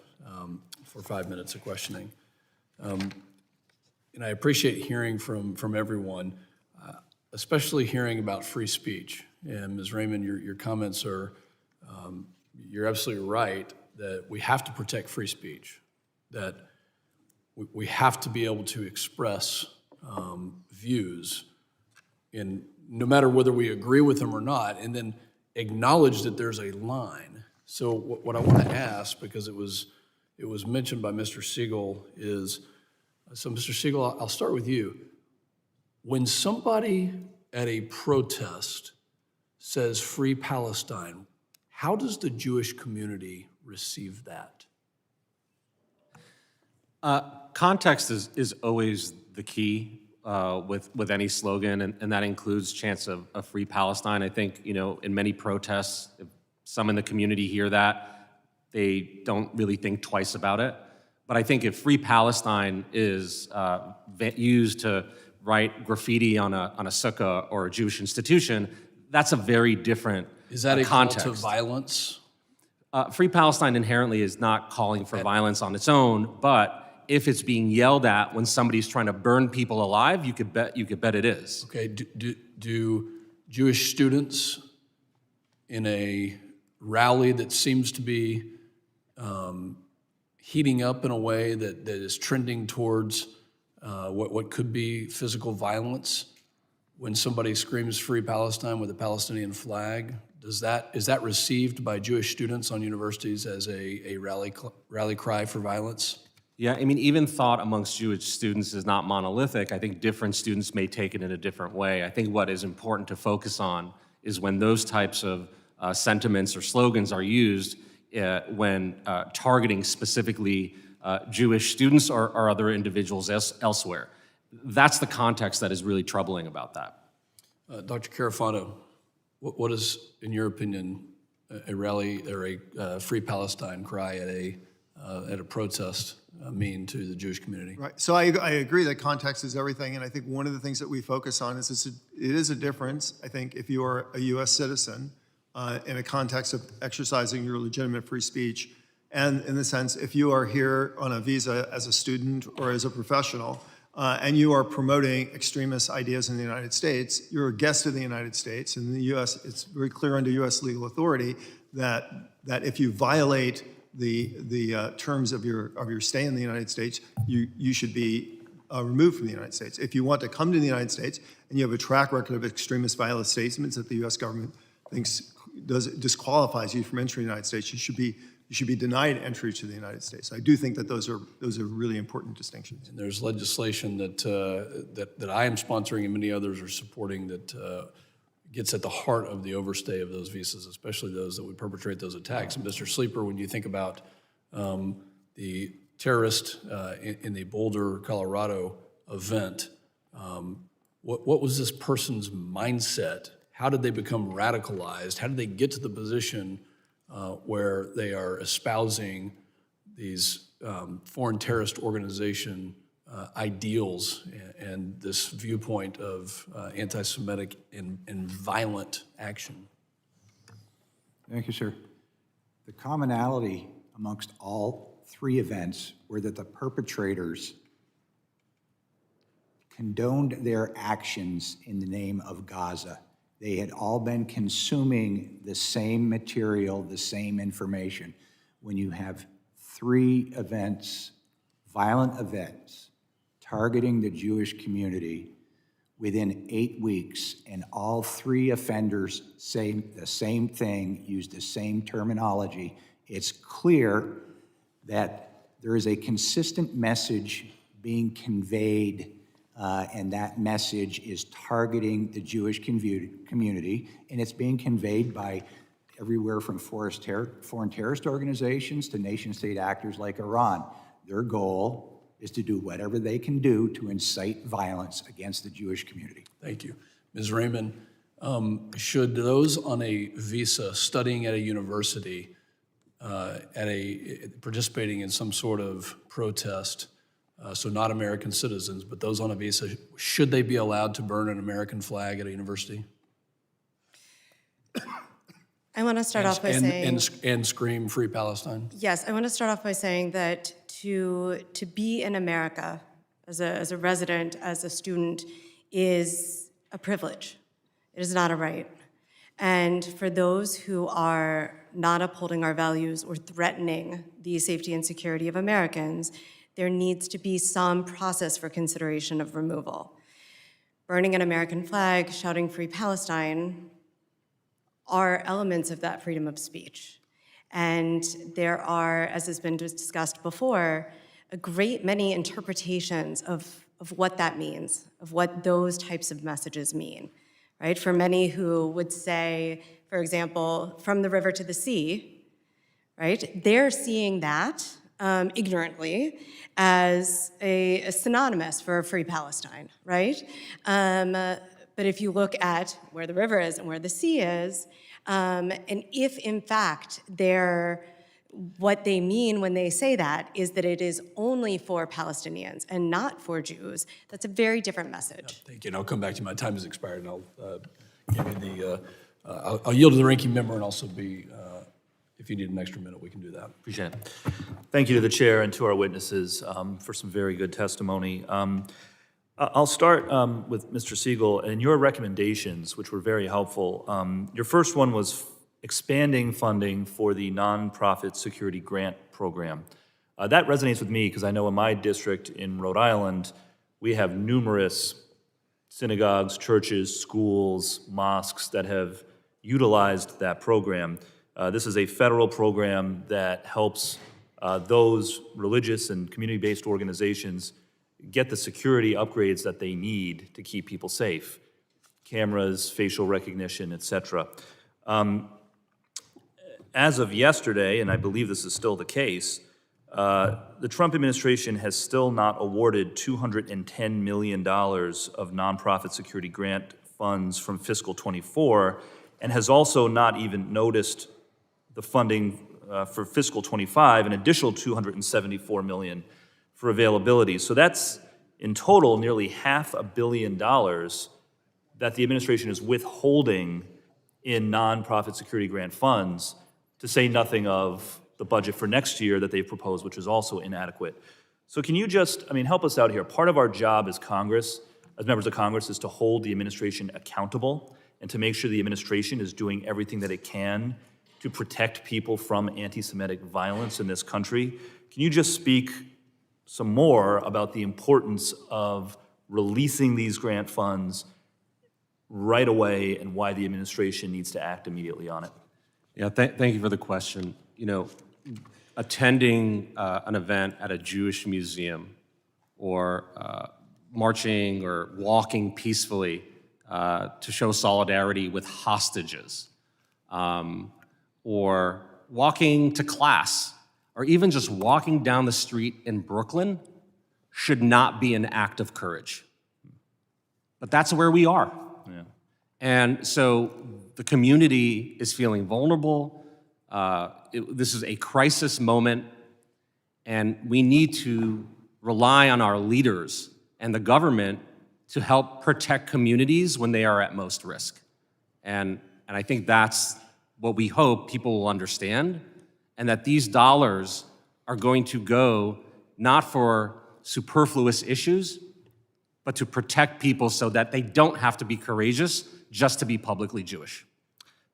for 5 minutes of questioning. And I appreciate hearing from everyone, especially hearing about free speech. And Ms. Raymond, your comments are, you're absolutely right that we have to protect free speech, that we have to be able to express views in no matter whether we agree with them or not, and then acknowledge that there's a line. So what I want to ask, because it was mentioned by Mr. Siegel, is, so Mr. Siegel, I'll start with you. When somebody at a protest says free Palestine, how does the Jewish community receive that? Context is always the key with any slogan, and that includes chants of free Palestine. I think, in many protests, if some in the community hear that, they don't really think twice about it. But I think if free Palestine is used to write graffiti on a sukkah or a Jewish institution, that's a very different context. Is that a call to violence? Free Palestine inherently is not calling for violence on its own, but if it's being yelled at when somebody's trying to burn people alive, you could bet it is. Okay, do Jewish students in a rally that seems to be heating up in a way that is trending towards what could be physical violence, when somebody screams free Palestine with a Palestinian flag, is that received by Jewish students on universities as a rally cry for violence? Yeah, I mean, even thought amongst Jewish students is not monolithic. I think different students may take it in a different way. I think what is important to focus on is when those types of sentiments or slogans are used when targeting specifically Jewish students or other individuals elsewhere. That's the context that is really troubling about that. Dr. Carafano, what is, in your opinion, a rally or a free Palestine cry at a protest mean to the Jewish community? Right. So I agree that context is everything, and I think one of the things that we focus on is it is a difference, I think, if you are a U.S. citizen in a context of exercising your legitimate free speech, and in the sense, if you are here on a visa as a student or as a professional, and you are promoting extremist ideas in the United States, you're a guest of the United States. In the U.S., it's very clear under U.S. legal authority that if you violate the terms of your stay in the United States, you should be removed from the United States. If you want to come to the United States and you have a track record of extremist violent statements that the U.S. government thinks disqualifies you from entering the United States, you should be denied entry to the United States. I do think that those are really important distinctions. And there's legislation that I am sponsoring and many others are supporting that gets at the heart of the overstay of those visas, especially those that would perpetrate those attacks. And Mr. Sleeper, when you think about the terrorist in the Boulder, Colorado event, what was this person's mindset? How did they become radicalized? How did they get to the position where they are espousing these foreign terrorist organization ideals and this viewpoint of anti-Semitic and violent action? Thank you, sir. The commonality amongst all three events were that the perpetrators condoned their actions in the name of Gaza. They had all been consuming the same material, the same information. When you have 3 events, violent events, targeting the Jewish community within 8 weeks, and all 3 offenders say the same thing, use the same terminology, it's clear that there is a consistent message being conveyed, and that message is targeting the Jewish community, and it's being conveyed by everywhere from foreign terrorist organizations to nation-state actors like Iran. Their goal is to do whatever they can do to incite violence against the Jewish community. Thank you. Ms. Raymond, should those on a visa studying at a university, participating in some sort of protest, so not American citizens, but those on a visa, should they be allowed to burn an American flag at a university? I want to start off by saying... And scream Free Palestine? Yes, I want to start off by saying that to be in America as a resident, as a student, is a privilege. It is not a right. And for those who are not upholding our values or threatening the safety and security of Americans, there needs to be some process for consideration of removal. Burning an American flag, shouting Free Palestine, are elements of that freedom of speech. And there are, as has been discussed before, a great many interpretations of what that means, of what those types of messages mean, right? For many who would say, for example, from the river to the sea, right? They're seeing that ignorantly as a synonymous for a free Palestine, right? But if you look at where the river is and where the sea is, and if in fact what they mean when they say that is that it is only for Palestinians and not for Jews, that's a very different message. Thank you, and I'll come back to you. My time has expired, and I'll give you I'll yield to the ranking member, and also if you need an extra minute, we can do that. Appreciate it. Thank you to the chair and to our witnesses for some very good testimony. I'll start with Mr. Siegel and your recommendations, which were very helpful. Your first one was expanding funding for the nonprofit security grant program. That resonates with me because I know in my district in Rhode Island, we have numerous synagogues, churches, schools, mosques that have utilized that program. This is a federal program that helps those religious and community-based organizations get the security upgrades that they need to keep people safe. Cameras, facial recognition, et cetera. As of yesterday, and I believe this is still the case, the Trump administration has still not awarded $210 million of nonprofit security grant funds from fiscal 24, and has also not even noticed the funding for fiscal 25, an additional $274 million for availability. So that's in total nearly $500 million that the administration is withholding in nonprofit security grant funds, to say nothing of the budget for next year that they've proposed, which is also inadequate. So can you just, help us out here? Part of our job as Congress, as members of Congress, is to hold the administration accountable and to make sure the administration is doing everything that it can to protect people from anti-Semitic violence in this country. Can you just speak some more about the importance of releasing these grant funds right away and why the administration needs to act immediately on it? Yeah, thank you for the question. Attending an event at a Jewish museum or marching or walking peacefully to show solidarity with hostages, or walking to class, or even just walking down the street in Brooklyn should not be an act of courage. But that's where we are. Yeah. And so the community is feeling vulnerable. This is a crisis moment, and we need to rely on our leaders and the government to help protect communities when they are at most risk. And I think that's what we hope people will understand, and that these dollars are going to go not for superfluous issues, but to protect people so that they don't have to be courageous just to be publicly Jewish.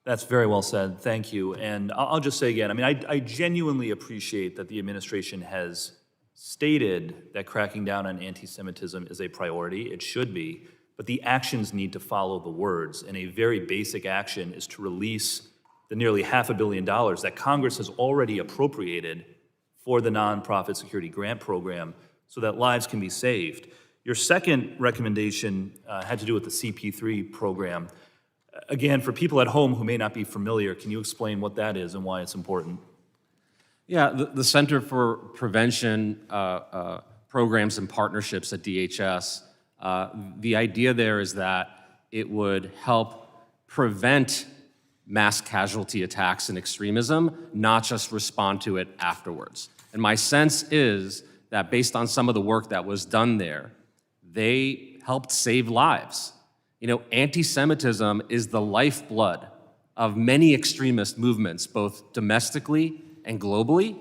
That's very well said. Thank you. And I'll just say again, I mean, I genuinely appreciate that the administration has stated that cracking down on anti-Semitism is a priority. It should be. But the actions need to follow the words. And a very basic action is to release the nearly $500 million that Congress has already appropriated for the nonprofit security grant program so that lives can be saved. Your second recommendation had to do with the CP3 program. Again, for people at home who may not be familiar, can you explain what that is and why it's important? Yeah, the Center for Prevention Programs and Partnerships at DHS, the idea there is that it would help prevent mass casualty attacks and extremism, not just respond to it afterwards. And my sense is that based on some of the work that was done there, they helped save lives. You know, anti-Semitism is the lifeblood of many extremist movements, both domestically and globally.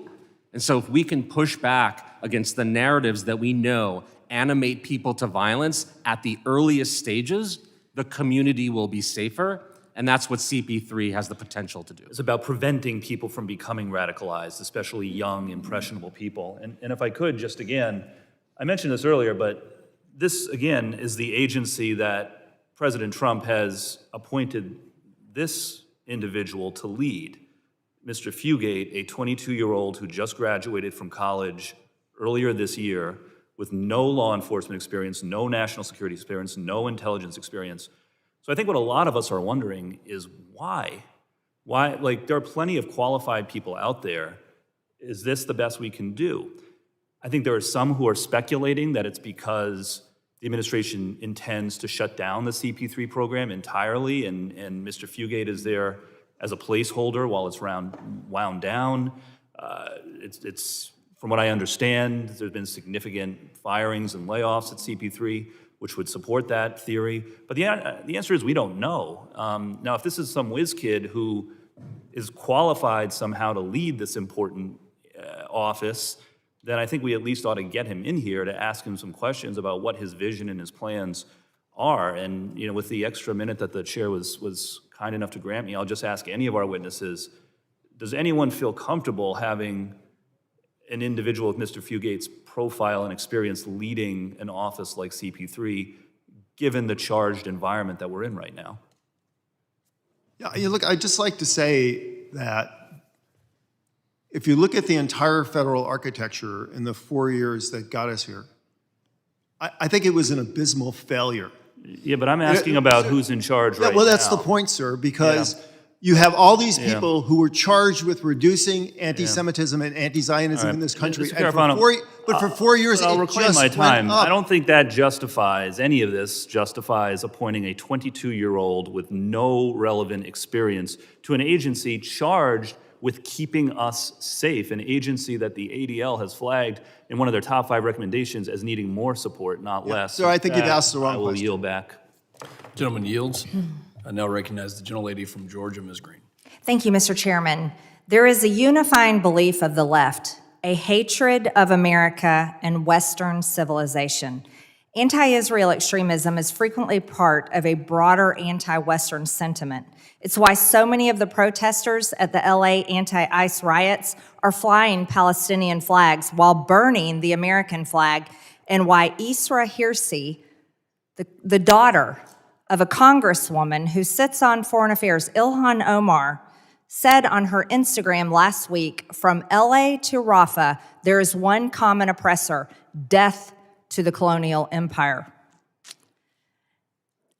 And so if we can push back against the narratives that we know animate people to violence at the earliest stages, the community will be safer. And that's what CP3 has the potential to do. It's about preventing people from becoming radicalized, especially young, impressionable people. And if I could, just again, I mentioned this earlier, but this, again, is the agency that President Trump has appointed this individual to lead. Mr. Fugate, a 22-year-old who just graduated from college earlier this year with no law enforcement experience, no national security experience, no intelligence experience. So I think what a lot of us are wondering is why? Why, like, there are plenty of qualified people out there. Is this the best we can do? I think there are some who are speculating that it's because the administration intends to shut down the CP3 program entirely, and Mr. Fugate is there as a placeholder while it's wound down. It's from what I understand, there's been significant firings and layoffs at CP3, which would support that theory. But the answer is we don't know. Now, if this is some whiz kid who is qualified somehow to lead this important office, then I think we at least ought to get him in here to ask him some questions about what his vision and his plans are. And you know, with the extra minute that the chair was kind enough to grant me, I'll just ask any of our witnesses, does anyone feel comfortable having an individual with Mr. Fugate's profile and experience leading an office like CP3, given the charged environment that we're in right now? Yeah, look, I'd just like to say that if you look at the entire federal architecture in the 4 years that got us here, I think it was an abysmal failure. Yeah, but I'm asking about who's in charge right now. Well, that's the point, sir, because you have all these people who were charged with reducing anti-Semitism and anti-Zionism in this country. And for 4 years, I'll it reclaim just my time. went up. I don't think that justifies, any of this justifies appointing a 22-year-old with no relevant experience to an agency charged with keeping us safe, an agency that the ADL has flagged in one of their top 5 recommendations as needing more support, not less. So I think you've asked the wrong I will question. yield back. Gentleman yields. I now recognize the gentlelady from Georgia, Ms. Green. Thank you, Mr. Chairman. There is a unifying belief of the left, a hatred of America and Western civilization. Anti-Israel extremism is frequently part of a broader anti-Western sentiment. It's why so many of the protesters at the LA anti-ICE riots are flying Palestinian flags while burning the American flag, and why Isra Hirsi, the daughter of a congresswoman who sits on Foreign Affairs, Ilhan Omar, said on her Instagram last week, "From LA to Rafah, there is one common oppressor, death to the colonial empire."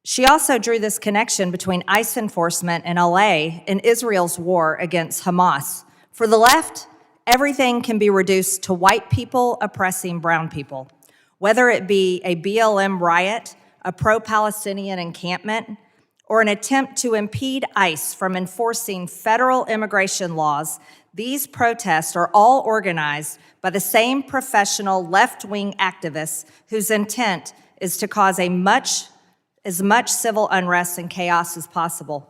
She also drew this connection between ICE enforcement in LA and Israel's war against Hamas. For the left, everything can be reduced to white people oppressing brown people, whether it be a BLM riot, a pro-Palestinian encampment, or an attempt to impede ICE from enforcing federal immigration laws. These protests are all organized by the same professional left-wing activists whose intent is to cause as much civil unrest and chaos as possible.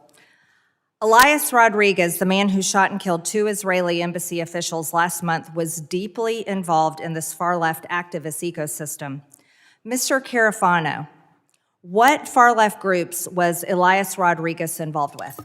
Elias Rodriguez, the man who shot and killed 2 Israeli embassy officials last month, was deeply involved in this far-left activist ecosystem. Mr. Carafano, what far-left groups was Elias Rodriguez involved with?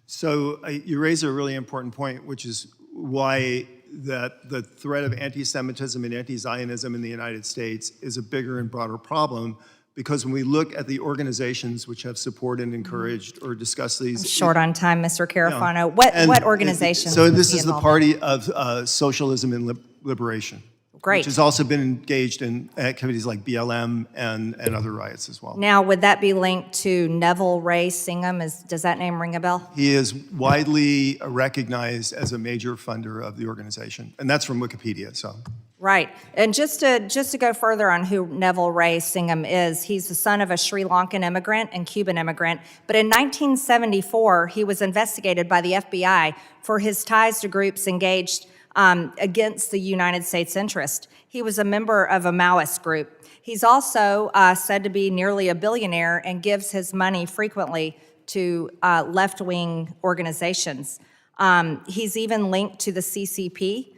So you raise a really important point, which is why that the threat of anti-Semitism and anti-Zionism in the United States is a bigger and broader problem, because when we look at the organizations which have supported and encouraged or discussed these— Short on time, Mr. Carafano. And What organizations? So was this he is the involved Party of Socialism and Liberation. Great. Which has also been engaged in activities like BLM and other riots as well. Now, would that be linked to Neville Ray Singham? Does that name ring a bell? He is widely recognized as a major funder of the organization, and that's from Wikipedia, so. Right. And just to go further on who Neville Ray Singham is, he's the son of a Sri Lankan immigrant and Cuban immigrant. But in 1974, he was investigated by the FBI for his ties to groups engaged against the United States interest. He was a member of a Maoist group. He's also said to be nearly a billionaire and gives his money frequently to left-wing organizations. He's even linked to the CCP.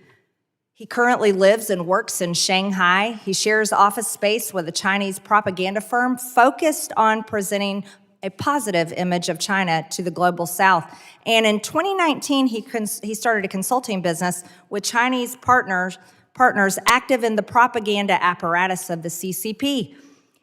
He currently lives and works in Shanghai. He shares office space with a Chinese propaganda firm focused on presenting a positive image of China to the global South. And in 2019, he started a consulting business with Chinese partners active in the propaganda apparatus of the CCP.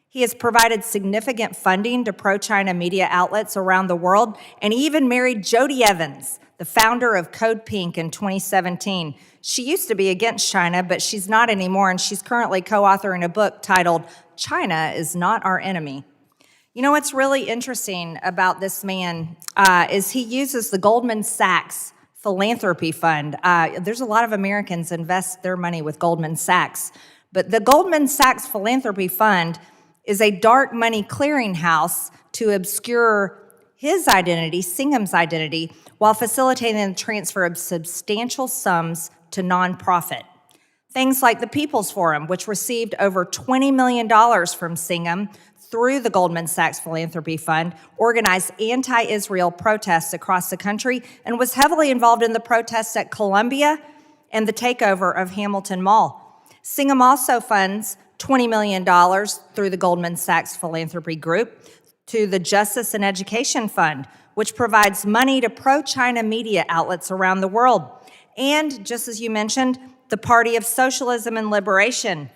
He has provided significant funding to pro-China media outlets around the world, and he even married Jody Evans, the founder of Code Pink, in 2017. She used to be against China, but she's not anymore, and she's currently co-authoring a book titled "China is Not Our Enemy." You know what's really interesting about this man is he uses the Goldman Sachs Philanthropy Fund. There's a lot of Americans invest their money with Goldman Sachs, but the Goldman Sachs Philanthropy Fund is a dark money clearinghouse to obscure his identity, Singham's identity, while facilitating the transfer of substantial sums to nonprofit. Things like the People's Forum, which received over $20 million from Singham through the Goldman Sachs Philanthropy Fund, organized anti-Israel protests across the country, and was heavily involved in the protests at Columbia and the takeover of Hamilton Mall. Singham also funds $20 million through the Goldman Sachs Philanthropy Group to the Justice and Education Fund, which provides money to pro-China media outlets around the world. And, just as you mentioned, the Party of Socialism and Liberation.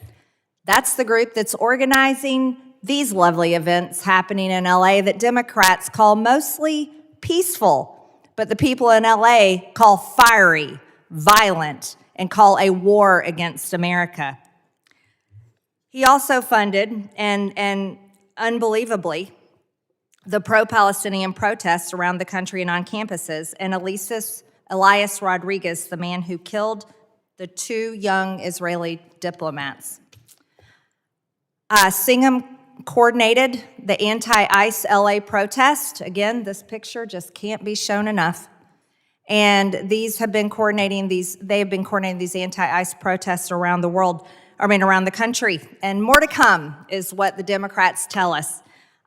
That's the group that's organizing these lovely events happening in LA that Democrats call mostly peaceful, but the people in LA call fiery, violent, and call a war against America. He also funded, and unbelievably, the pro-Palestinian protests around the country and on campuses, and Elias Rodriguez, the man who killed the 2 young Israeli diplomats. Singham coordinated the anti-ICE LA protest. Again, this picture just can't be shown enough. And they have been coordinating these anti-ICE protests around the world, around the country. And more to come is what the Democrats tell us.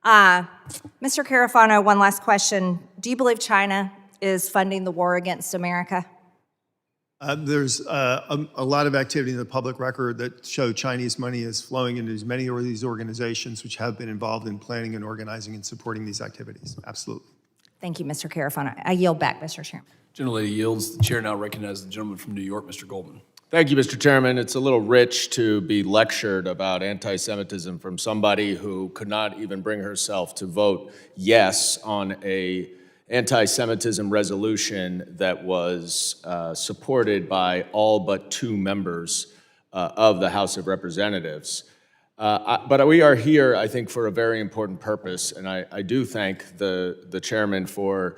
Mr. Carafano, one last question. Do you believe China is funding the war against America? There's a lot of activity in the public record that show Chinese money is flowing into many of these organizations which have been involved in planning and organizing and supporting these activities. Absolutely. Thank you, Mr. Carafano. I yield back, Mr. Chairman. Gentlelady yields. The chair now recognizes the gentleman from New York, Mr. Goldman. Thank you, Mr. Chairman. It's a little rich to be lectured about anti-Semitism from somebody who could not even bring herself to vote yes on a anti-Semitism resolution that was supported by all but 2 members of the House of Representatives. But we are here, I think, for a very important purpose, and I do thank the chairman for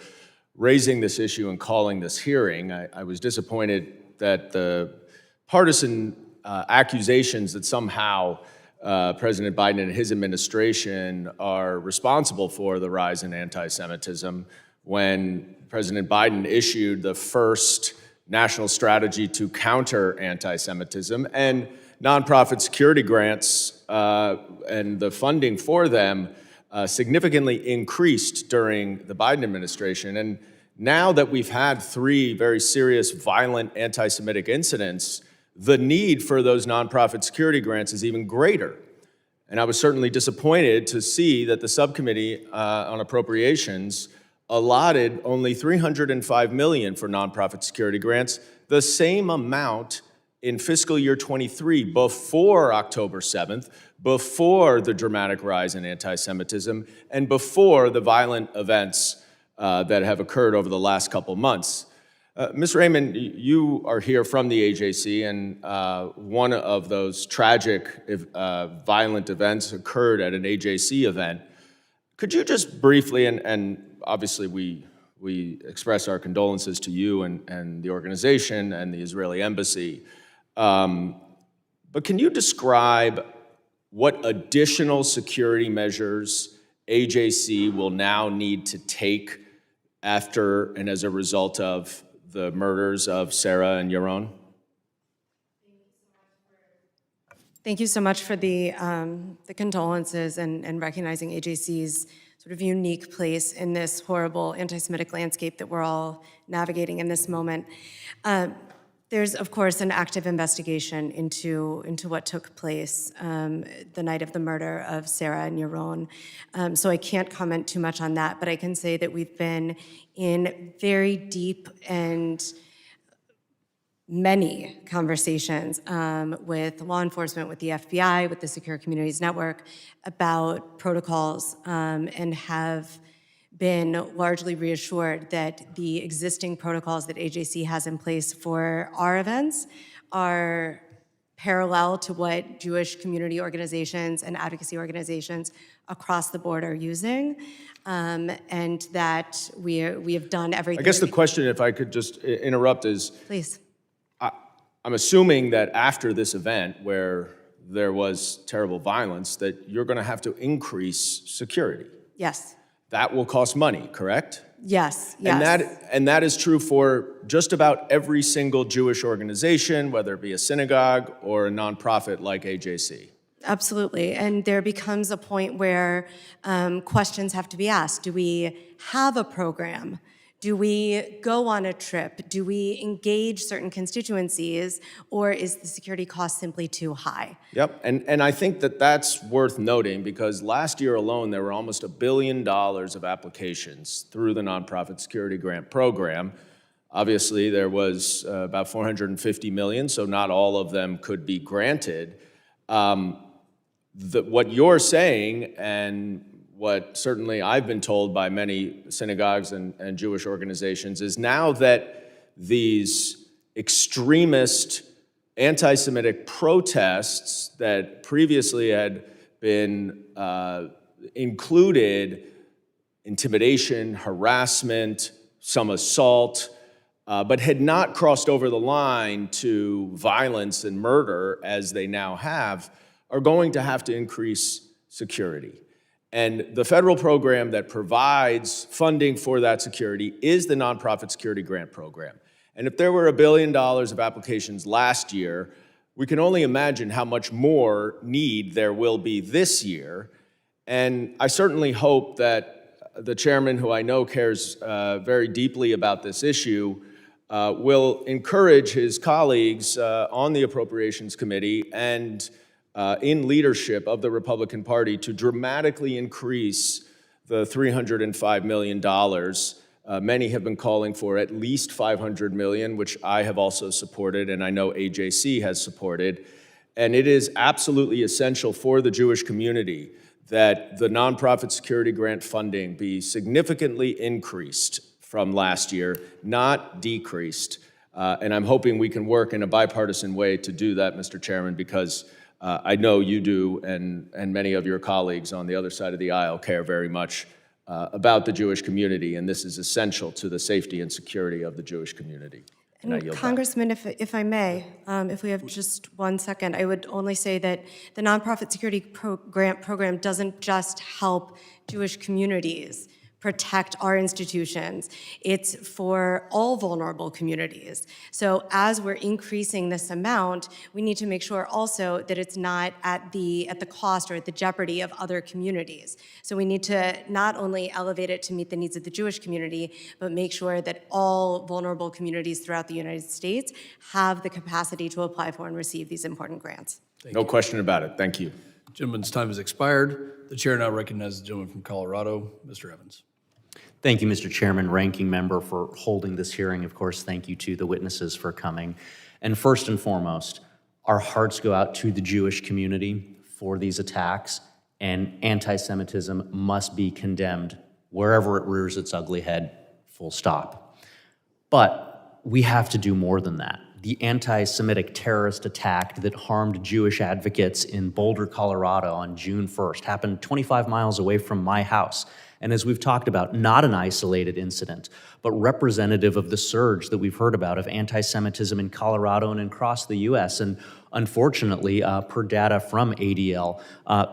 raising this issue and calling this hearing. I was disappointed that the partisan accusations that somehow President Biden and his administration are responsible for the rise in anti-Semitism when President Biden issued the first national strategy to counter anti-Semitism, and nonprofit security grants and the funding for them significantly increased during the Biden administration. And now that we've had 3 very serious, violent anti-Semitic incidents, the need for those nonprofit security grants is even greater. And I was certainly disappointed to see that the subcommittee on appropriations allotted only $305 million for nonprofit security grants, the same amount in fiscal year 23, before October 7th, before the dramatic rise in anti-Semitism, and before the violent events that have occurred over the last couple months. Ms. Raymond, you are here from the AJC, and one of those tragic violent events occurred at an AJC event. Could you just briefly, and obviously we express our condolences to you and the organization and the Israeli embassy, but can you describe what additional security measures AJC will now need to take after and as a result of the murders of Sarah and Yaron? Thank you so much for the condolences and recognizing AJC's sort of unique place in this horrible anti-Semitic landscape that we're all navigating in this moment. There's, of course, an active investigation into what took place the night of the murder of Sarah and Yaron. So I can't comment too much on that, but I can say that we've been in very deep and many conversations with law enforcement, with the FBI, with the Secure Communities Network about protocols, and have been largely reassured that the existing protocols that AJC has in place for our events are parallel to what Jewish community organizations and advocacy organizations across the board are using, and that we have done everything. I guess the question, if I could just interrupt, is Please. I'm assuming that after this event where there was terrible violence, that you're going to have to increase security. Yes. That will cost money, correct? Yes. Yes. And that is true for just about every single Jewish organization, whether it be a synagogue or a nonprofit like AJC. Absolutely. And there becomes a point where questions have to be asked. Do we have a program? Do we go on a trip? Do we engage certain constituencies? Or is the security cost simply too high? Yep, and I think that that's worth noting because last year alone, there were almost $1 billion of applications through the Nonprofit Security Grant Program. Obviously, there was about $450 million, so not all of them could be granted. What you're saying, and what certainly I've been told by many synagogues and Jewish organizations, is now that these extremist anti-Semitic protests that previously had been included intimidation, harassment, some assault, but had not crossed over the line to violence and murder as they now have, are going to have to increase security. And the federal program that provides funding for that security is the Nonprofit Security Grant Program. And if there were $1 billion of applications last year, we can only imagine how much more need there will be this year. And I certainly hope that the chairman, who I know cares very deeply about this issue, will encourage his colleagues on the Appropriations Committee and in leadership of the Republican Party to dramatically increase the $305 million. Many have been calling for at least $500 million, which I have also supported, and I know AJC has supported. And it is absolutely essential for the Jewish community that the nonprofit security grant funding be significantly increased from last year, not decreased. And I'm hoping we can work in a bipartisan way to do that, Mr. Chairman, because I know you do, and many of your colleagues on the other side of the aisle care very much about the Jewish community, and this is essential to the safety and security of the Jewish community. And I yield back. Congressman, if I may, if we have just 1 second, I would only say that the Nonprofit Security Grant Program doesn't just help Jewish communities, protect our institutions. It's for all vulnerable communities. So as we're increasing this amount, we need to make sure also that it's not at the cost or at the jeopardy of other communities. So we need to not only elevate it to meet the needs of the Jewish community, but make sure that all vulnerable communities throughout the United States have the capacity to apply for and receive these important grants. No question about it. Thank you. Gentleman's time has expired. The chair now recognizes the gentleman from Colorado, Mr. Evans. Thank you, Mr. Chairman, Ranking Member, for holding this hearing. Of course, thank you to the witnesses for coming. And first and foremost, our hearts go out to the Jewish community for these attacks, and anti-Semitism must be condemned wherever it rears its ugly head, full stop. But we have to do more than that. The anti-Semitic terrorist attack that harmed Jewish advocates in Boulder, Colorado on June 1st happened 25 miles away from my house. And as we've talked about, not an isolated incident, but representative of the surge that we've heard about of anti-Semitism in Colorado and across the U.S. And unfortunately, per data from ADL,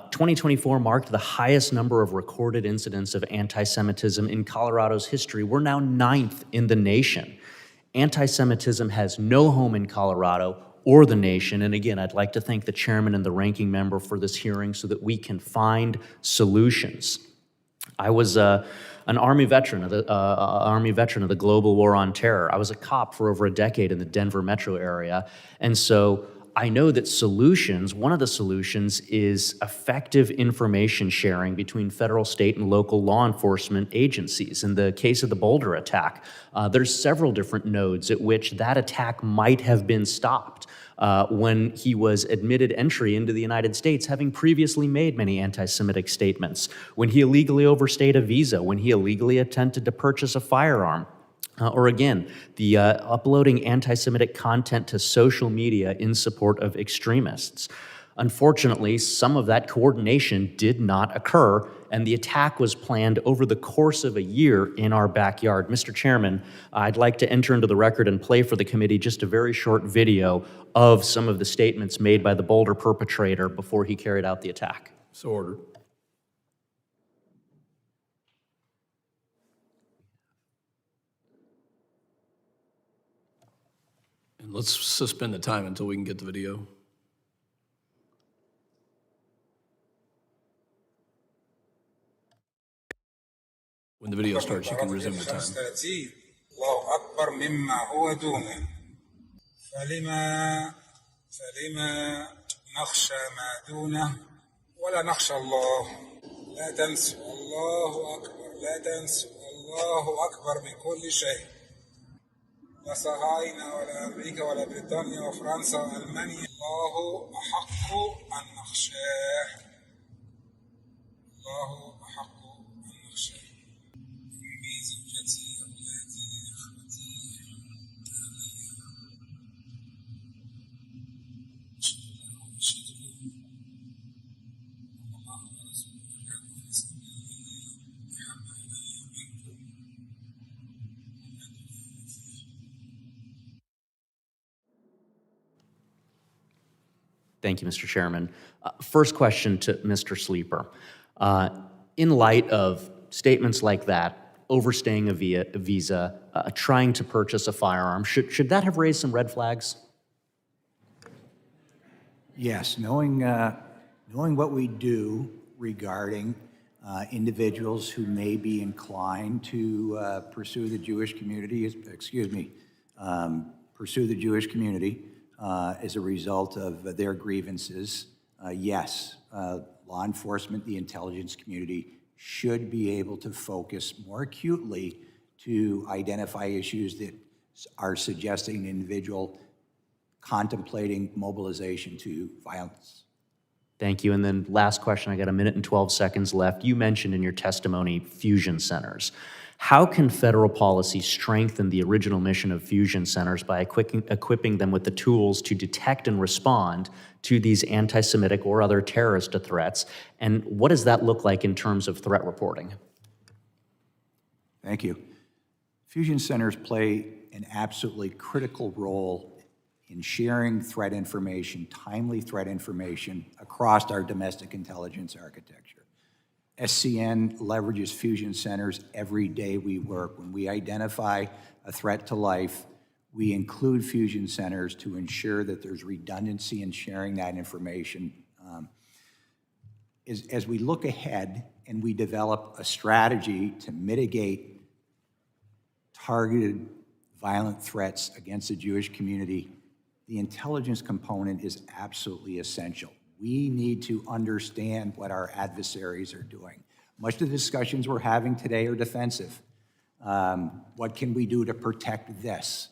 2024 marked the highest number of recorded incidents of anti-Semitism in Colorado's history. We're now 9th in the nation. Anti-Semitism has no home in Colorado or the nation. And again, I'd like to thank the chairman and the ranking member for this hearing so that we can find solutions. I was an Army veteran of the global war on terror. I was a cop for over a decade in the Denver metro area. And so I know that one of the solutions is effective information sharing between federal, state, and local law enforcement agencies. In the case of the Boulder attack, there's several different nodes at which that attack might have been stopped when he was admitted entry into the United States, having previously made many anti-Semitic statements, when he illegally overstayed a visa, when he illegally attempted to purchase a firearm. Or again, the uploading anti-Semitic content to social media in support of extremists. Unfortunately, some of that coordination did not occur, and the attack was planned over the course of a year in our backyard. Mr. Chairman, I'd like to enter into the record and play for the committee just a very short video of some of the statements made by the Boulder perpetrator before he carried out the attack. So ordered. And let's suspend the time until we can get the video. When the video starts, you can resume the time. الله أكبر مما هو دونه فلما نخشى ما دونه ولا نخشى الله لا تنسوا الله أكبر لا تنسوا الله أكبر من كل شيء لا صهاينة ولا أمريكا ولا بريطانيا وفرنسا وألمانيا الله أحق أن نخشاه الله أحق أن نخشاه أمي زوجتي أولادي إخوتي Thank you, Mr. Chairman. First question to Mr. Sleeper. In light of statements like that, overstaying a visa, trying to purchase a firearm, should that have raised some red flags? Yes, knowing what we do regarding individuals who may be inclined to pursue the Jewish community, pursue the Jewish community as a result of their grievances, yes, law enforcement, the intelligence community should be able to focus more acutely to identify issues that are suggesting an individual contemplating mobilization to violence. Thank you. And then last question, I got a minute and 12 seconds left. You mentioned in your testimony fusion centers. How can federal policy strengthen the original mission of fusion centers by equipping them with the tools to detect and respond to these anti-Semitic or other terrorist threats? And what does that look like in terms of threat reporting? Thank you. Fusion centers play an absolutely critical role in sharing threat information, timely threat information across our domestic intelligence architecture. SCN leverages fusion centers every day we work. When we identify a threat to life, we include fusion centers to ensure that there's redundancy in sharing that information. As we look ahead and we develop a strategy to mitigate targeted violent threats against the Jewish community, the intelligence component is absolutely essential. We need to understand what our adversaries are doing. Much of the discussions we're having today are defensive. What can we do to protect this?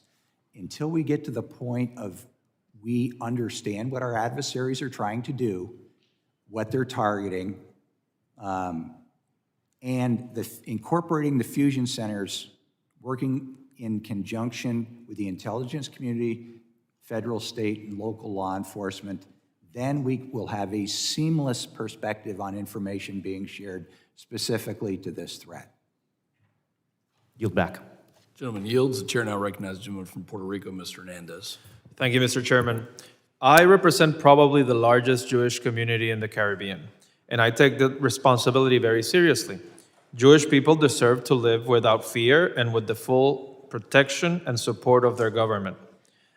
Until we get to the point of we understand what our adversaries are trying to do, what they're targeting, and incorporating the fusion centers, working in conjunction with the intelligence community, federal, state, and local law enforcement, then we will have a seamless perspective on information being shared specifically to this threat. Yield back. Gentleman yields. The chair now recognizes the gentleman from Puerto Rico, Mr. Hernandez. Thank you, Mr. Chairman. I represent probably the largest Jewish community in the Caribbean, and I take the responsibility very seriously. Jewish people deserve to live without fear and with the full protection and support of their government.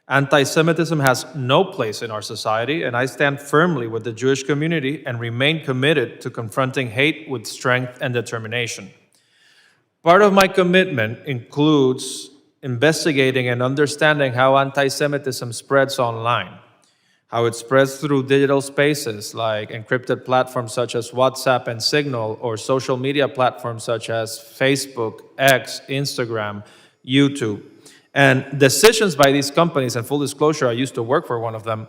Anti-Semitism has no place in our society, and I stand firmly with the Jewish community and remain committed to confronting hate with strength and determination. Part of my commitment includes investigating and understanding how anti-Semitism spreads online, how it spreads through digital spaces like encrypted platforms such as WhatsApp and Signal, or social media platforms such as Facebook, X, Instagram, YouTube. And decisions by these companies, and full disclosure, I used to work for one of them,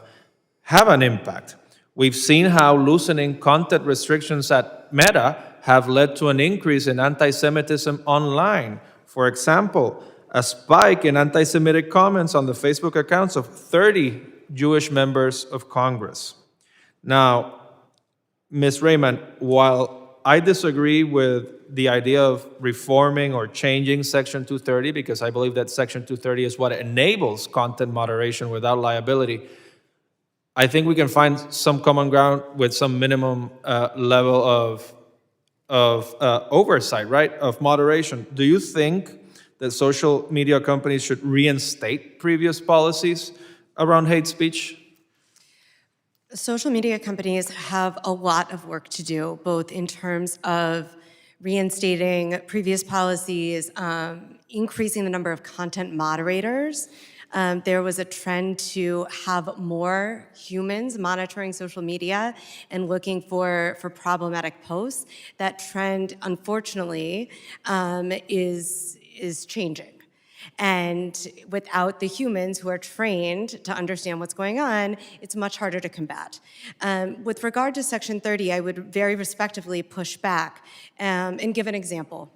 have an impact. We've seen how loosening content restrictions at Meta have led to an increase in anti-Semitism online. For example, a spike in anti-Semitic comments on the Facebook accounts of 30 Jewish members of Congress. Now, Ms. Raymond, while I disagree with the idea of reforming or changing Section 230, because I believe that Section 230 is what enables content moderation without liability, I think we can find some common ground with some minimum level of oversight, right, of moderation. Do you think that social media companies should reinstate previous policies around hate speech? Social media companies have a lot of work to do, both in terms of reinstating previous policies, increasing the number of content moderators. There was a trend to have more humans monitoring social media and looking for problematic posts. That trend, unfortunately, is changing. And without the humans who are trained to understand what's going on, it's much harder to combat. With regard to Section 30, I would very respectively push back and give an example.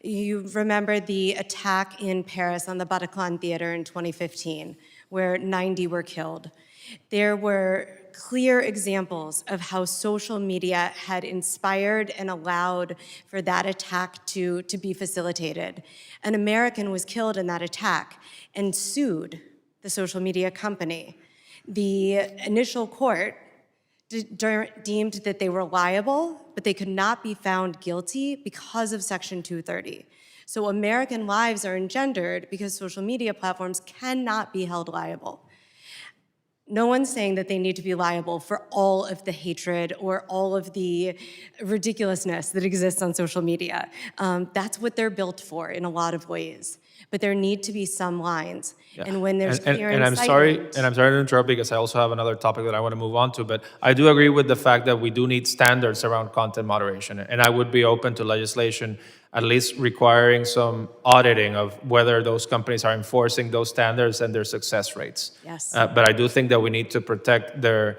You remember the attack in Paris on the Bataclan Theater in 2015, where 90 were killed. There were clear examples of how social media had inspired and allowed for that attack to be facilitated. An American was killed in that attack and sued the social media company. The initial court deemed that they were liable, but they could not be found guilty because of Section 230. So American lives are engendered because social media platforms cannot be held liable. No one's saying that they need to be liable for all of the hatred or all of the ridiculousness that exists on social media. That's what they're built for in a lot of ways. But there need to be some lines. Yeah. And when there's clear incitement... I'm sorry to interrupt because I also have another topic that I want to move on to, but I do agree with the fact that we do need standards around content moderation. And I would be open to legislation at least requiring some auditing of whether those companies are enforcing those standards and their success rates. Yes. But I do think that we need to protect their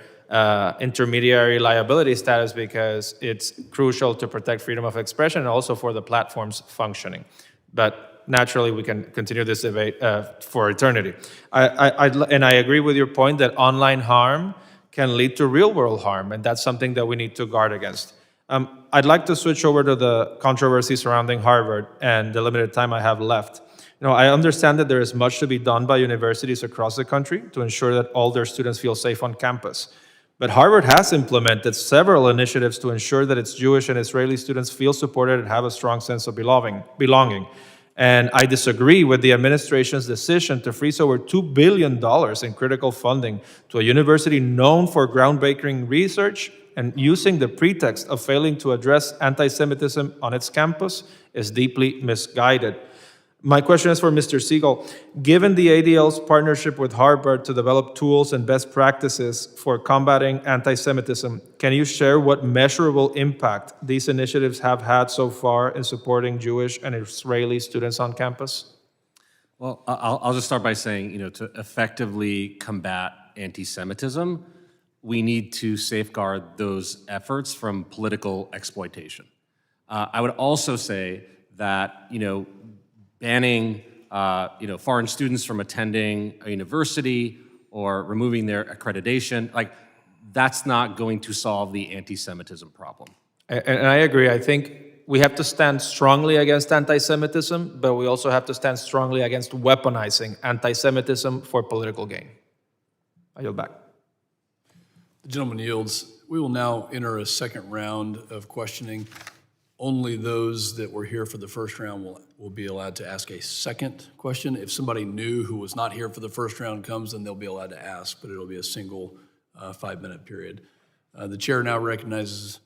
intermediary liability status because it's crucial to protect freedom of expression and also for the platform's functioning. But naturally, we can continue this debate for eternity. And I agree with your point that online harm can lead to real-world harm, and that's something that we need to guard against. I'd like to switch over to the controversy surrounding Harvard and the limited time I have left. You know, I understand that there is much to be done by universities across the country to ensure that all their students feel safe on campus. But Harvard has implemented several initiatives to ensure that its Jewish and Israeli students feel supported and have a strong sense of belonging. And I disagree with the administration's decision to freeze over $2 billion in critical funding to a university known for groundbreaking research, and using the pretext of failing to address anti-Semitism on its campus is deeply misguided. My question is for Mr. Siegel. Given the ADL's partnership with Harvard to develop tools and best practices for combating anti-Semitism, can you share what measurable impact these initiatives have had so far in supporting Jewish and Israeli students on campus? Well, I'll just start by saying, to effectively combat anti-Semitism, we need to safeguard those efforts from political exploitation. I would also say that, banning foreign students from attending a university or removing their accreditation, that's not going to solve the anti-Semitism problem. And I agree. I think we have to stand strongly against anti-Semitism, but we also have to stand strongly against weaponizing anti-Semitism for political gain. I yield back. The gentleman yields. We will now enter a second round of questioning. Only those that were here for the first round will be allowed to ask a second question. If somebody new who was not here for the first round comes, then they'll be allowed to ask, but it'll be a single 5-minute period. The chair now recognizes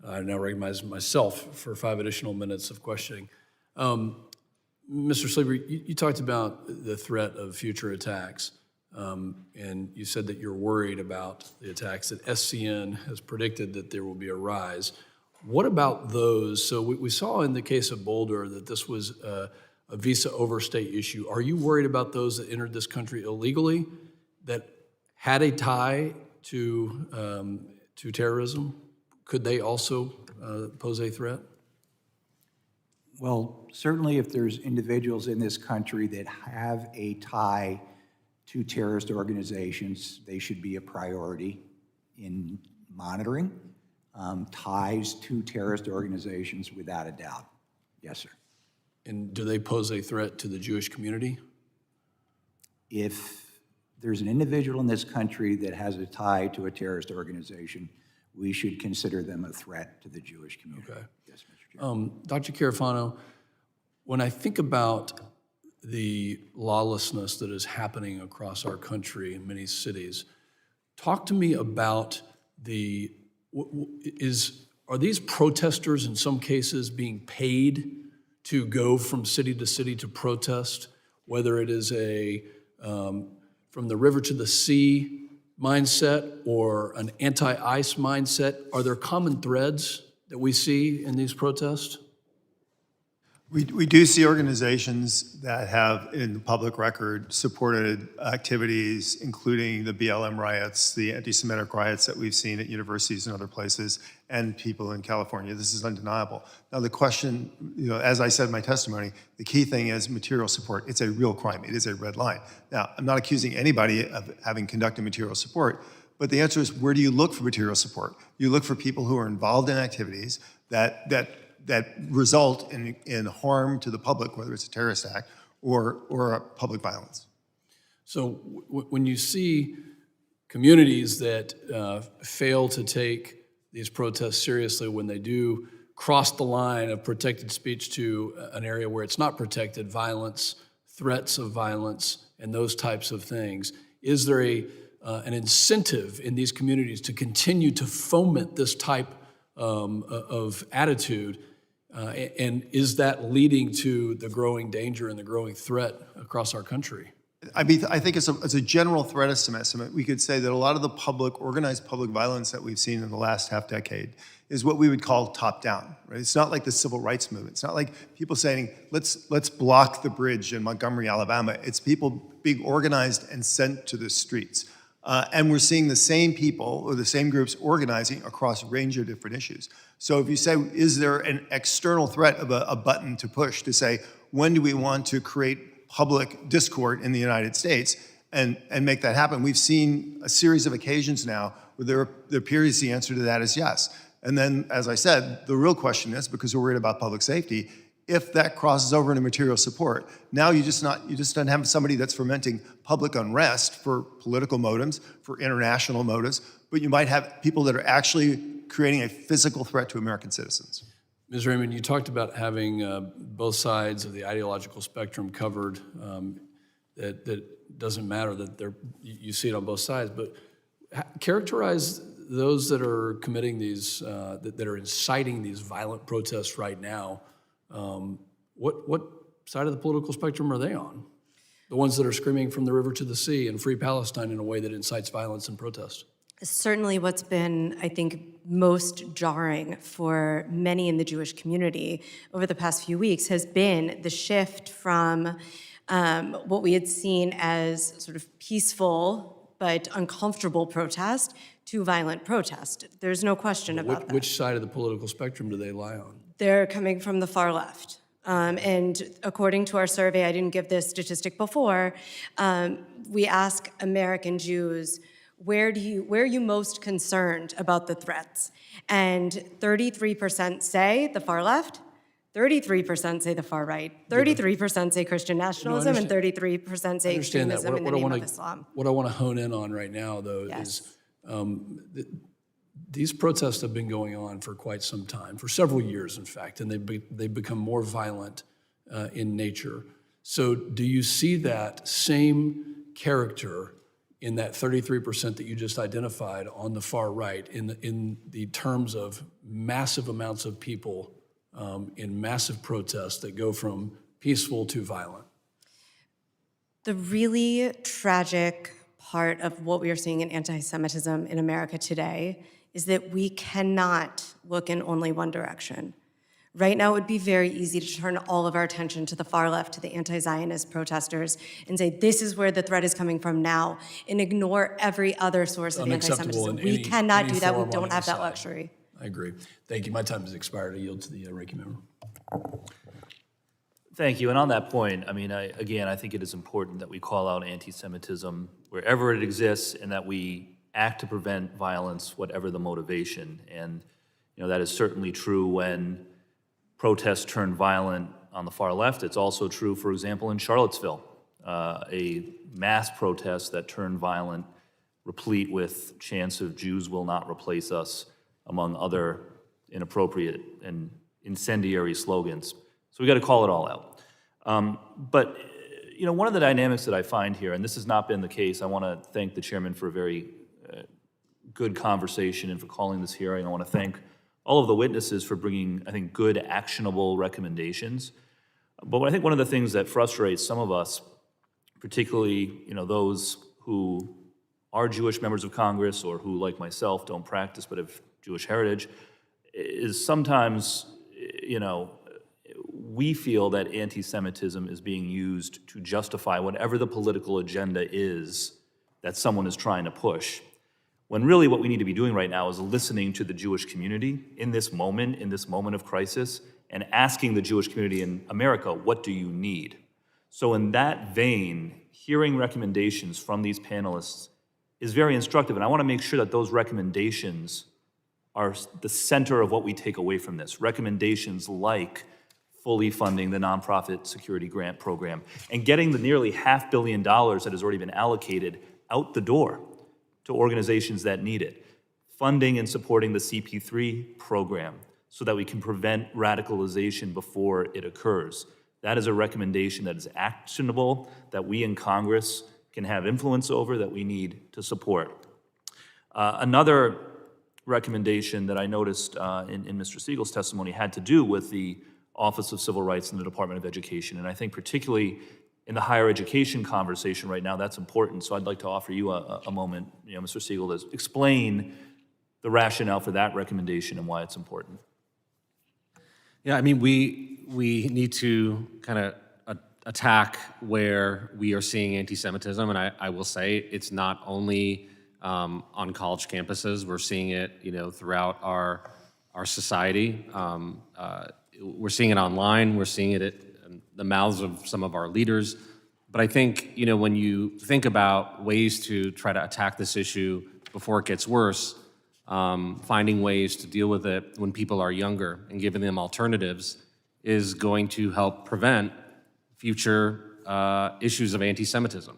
myself for 5 additional minutes of questioning. Mr. Sleeper, you talked about the threat of future attacks, and you said that you're worried about the attacks, that SCN has predicted that there will be a rise. What about those? So we saw in the case of Boulder that this was a visa overstay issue. Are you worried about those that entered this country illegally that had a tie to terrorism? Could they also pose a threat? Well, certainly if there's individuals in this country that have a tie to terrorist organizations, they should be a priority in monitoring. Ties to terrorist organizations, without a doubt. Yes, sir. And do they pose a threat to the Jewish community? If there's an individual in this country that has a tie to a terrorist organization, we should consider them a threat to the Jewish community. Okay. Yes, Mr. Chairman. Dr. Carafano, when I think about the lawlessness that is happening across our country in many cities, talk to me about are these protesters in some cases being paid to go from city to city to protest, whether it is from the river to the sea mindset or an anti-ICE mindset? Are there common threads that we see in these protests? We do see organizations that have, in the public record, supported activities, including the BLM riots, the anti-Semitic riots that we've seen at universities and other places, and people in California. This is undeniable. Now, the question, as I said in my testimony, the key thing is material support. It's a real crime. It is a red line. Now, I'm not accusing anybody of having conducted material support, but the answer is, where do you look for material support? You look for people who are involved in activities that result in harm to the public, whether it's a terrorist act or public violence. So when you see communities that fail to take these protests seriously, when they do cross the line of protected speech to an area where it's not protected, violence, threats of violence, and those types of things, is there an incentive in these communities to continue to foment this type of attitude? And is that leading to the growing danger and the growing threat across our country? I think it's a general threat estimate. We could say that a lot of the organized public violence that we've seen in the last half decade is what we would call top-down, right? It's not like the civil rights movement. It's not like people saying, let's block the bridge in Montgomery, Alabama. It's people being organized and sent to the streets. And we're seeing the same people or the same groups organizing across a range of different issues. So if you say, is there an external threat of a button to push to say, when do we want to create public discord in the United States and make that happen? We've seen a series of occasions now where there appears the answer to that is yes. And then, as I said, the real question is, because we're worried about public safety, if that crosses over into material support. Now you just don't have somebody that's fomenting public unrest for political motives, for international motives, but you might have people that are actually creating a physical threat to American citizens. Ms. Raymond, you talked about having both sides of the ideological spectrum covered. That doesn't matter that you see it on both sides, but characterize those that are committing these, that are inciting these violent protests right now. What side of the political spectrum are they on? The ones that are screaming from the river to the sea and free Palestine in a way that incites violence and protest? Certainly what's been, I think, most jarring for many in the Jewish community over the past few weeks has been the shift from what we had seen as sort of peaceful but uncomfortable protest to violent protest. There's no question about that. Which side of the political spectrum do they lie on? They're coming from the far left. And according to our survey, I didn't give this statistic before, we ask American Jews, where are you most concerned about the threats? And 33% say the far left, 33% say the far right, 33% say Christian nationalism, and 33% say extremism in the name of Islam. What I want to hone in on right now, though, is these protests have been going on for quite some time, for several years, in fact, and they've become more violent in nature. So do you see that same character in that 33% that you just identified on the far right, in the terms of massive amounts of people in massive protests that go from peaceful to violent? The really tragic part of what we are seeing in anti-Semitism in America today is that we cannot look in only one direction. Right now, it would be very easy to turn all of our attention to the far left, to the anti-Zionist protesters, and say, this is where the threat is coming from now, and ignore every other source of anti-Semitism. We cannot do that. We don't have that luxury. I agree. Thank you. My time has expired. I yield to the ranking member. Thank you. And on that point, I mean, I think it is important that we call out anti-Semitism wherever it exists and that we act to prevent violence, whatever the motivation. And, that is certainly true when protests turn violent on the far left. It's also true, for example, in Charlottesville, a mass protest that turned violent, replete with chants of Jews will not replace us, among other inappropriate and incendiary slogans. So we got to call it all out. But one of the dynamics that I find here, and this has not been the case, I want to thank the chairman for a very good conversation and for calling this hearing. I want to thank all of the witnesses for bringing, I think, good, actionable recommendations. But I think one of the things that frustrates some of us, particularly those who are Jewish members of Congress or who, like myself, don't practice but have Jewish heritage, is sometimes, we feel that anti-Semitism is being used to justify whatever the political agenda is that someone is trying to push. When really what we need to be doing right now is listening to the Jewish community in this moment of crisis, and asking the Jewish community in America, what do you need? So in that vein, hearing recommendations from these panelists is very instructive, and I want to make sure that those recommendations are the center of what we take away from this. Recommendations like fully funding the nonprofit security grant program and getting the nearly $500 million that has already been allocated out the door to organizations that need it. Funding and supporting the CP3 program so that we can prevent radicalization before it occurs. That is a recommendation that is actionable, that we in Congress can have influence over, that we need to support. Another recommendation that I noticed in Mr. Siegel's testimony had to do with the Office of Civil Rights in the Department of Education. And I think particularly in the higher education conversation right now, that's important. So I'd like to offer you a moment, Mr. Siegel, to explain the rationale for that recommendation and why it's important. Yeah, I mean, we need to kind of attack where we are seeing anti-Semitism, and I will say it's not only on college campuses. We're seeing it, throughout our society. We're seeing it online. We're seeing it at the mouths of some of our leaders. But I think, when you think about ways to try to attack this issue before it gets worse, finding ways to deal with it when people are younger and giving them alternatives is going to help prevent future issues of anti-Semitism.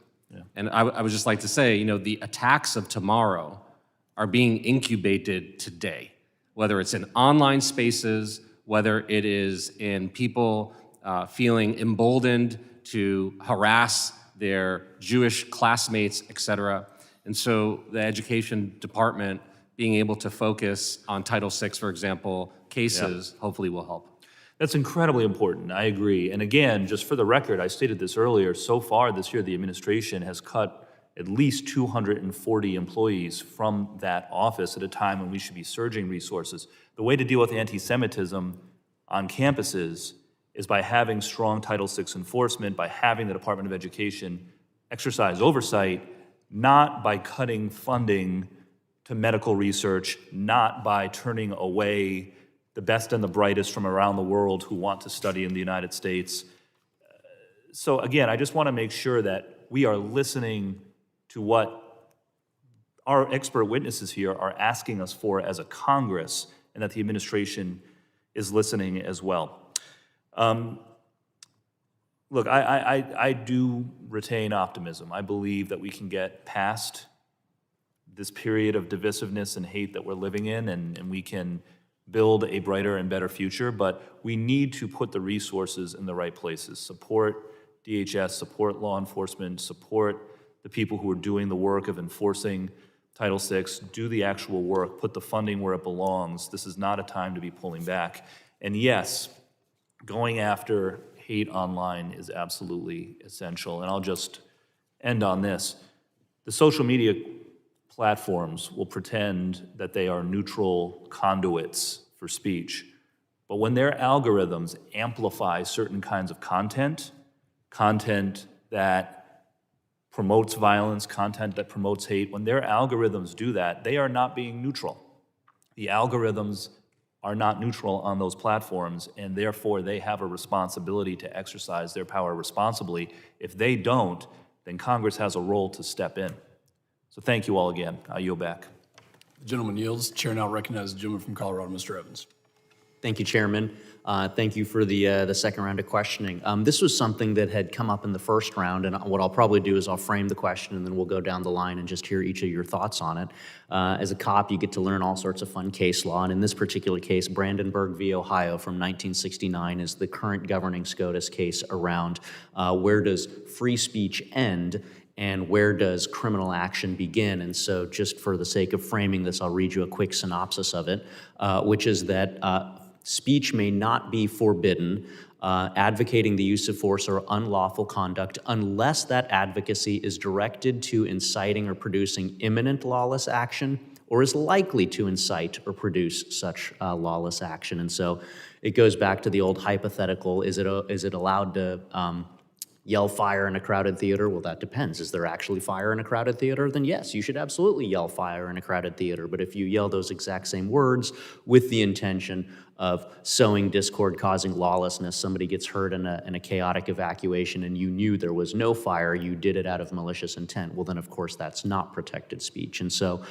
And I would just like to say, the attacks of tomorrow are being incubated today, whether it's in online spaces, whether it is in people feeling emboldened to harass their Jewish classmates, et cetera. And so the education department being able to focus on Title VI, for example, cases, hopefully will help. That's incredibly important. I agree. And again, just for the record, I stated this earlier, so far this year, the administration has cut at least 240 employees from that office at a time when we should be surging resources. The way to deal with anti-Semitism on campuses is by having strong Title VI enforcement, by having the Department of Education exercise oversight, not by cutting funding to medical research, not by turning away the best and the brightest from around the world who want to study in the United States. So again, I just want to make sure that we are listening to what our expert witnesses here are asking us for as a Congress, and that the administration is listening as well. Look, I do retain optimism. I believe that we can get past this period of divisiveness and hate that we're living in, and we can build a brighter and better future, but we need to put the resources in the right places. Support DHS, support law enforcement, support the people who are doing the work of enforcing Title VI, do the actual work, put the funding where it belongs. This is not a time to be pulling back. And yes, going after hate online is absolutely essential. And I'll just end on this. The social media platforms will pretend that they are neutral conduits for speech. But when their algorithms amplify certain kinds of content that promotes violence, content that promotes hate, when their algorithms do that, they are not being neutral. The algorithms are not neutral on those platforms, and therefore they have a responsibility to exercise their power responsibly. If they don't, then Congress has a role to step in. So thank you all again. I yield back. The gentleman yields. Chair now recognizes the gentleman from Colorado, Mr. Evans. Thank you, Chairman. Thank you for the second round of questioning. This was something that had come up in the first round, and what I'll probably do is I'll frame the question, and then we'll go down the line and just hear each of your thoughts on it. As a cop, you get to learn all sorts of fun case law, and in this particular case, Brandenburg v. Ohio from 1969 is the current governing SCOTUS case around where does free speech end and where does criminal action begin. And so just for the sake of framing this, I'll read you a quick synopsis of it, which is that speech may not be forbidden, advocating the use of force or unlawful conduct unless that advocacy is directed to inciting or producing imminent lawless action or is likely to incite or produce such lawless action. And so it goes back to the old hypothetical, is it allowed to yell fire in a crowded theater? Well, that depends. Is there actually fire in a crowded theater? Then yes, you should absolutely yell fire in a crowded theater. But if you yell those exact same words with the intention of sowing discord, causing lawlessness, somebody gets hurt in a chaotic evacuation and you knew there was no fire, you did it out of malicious intent, well then of course that's not protected speech. And so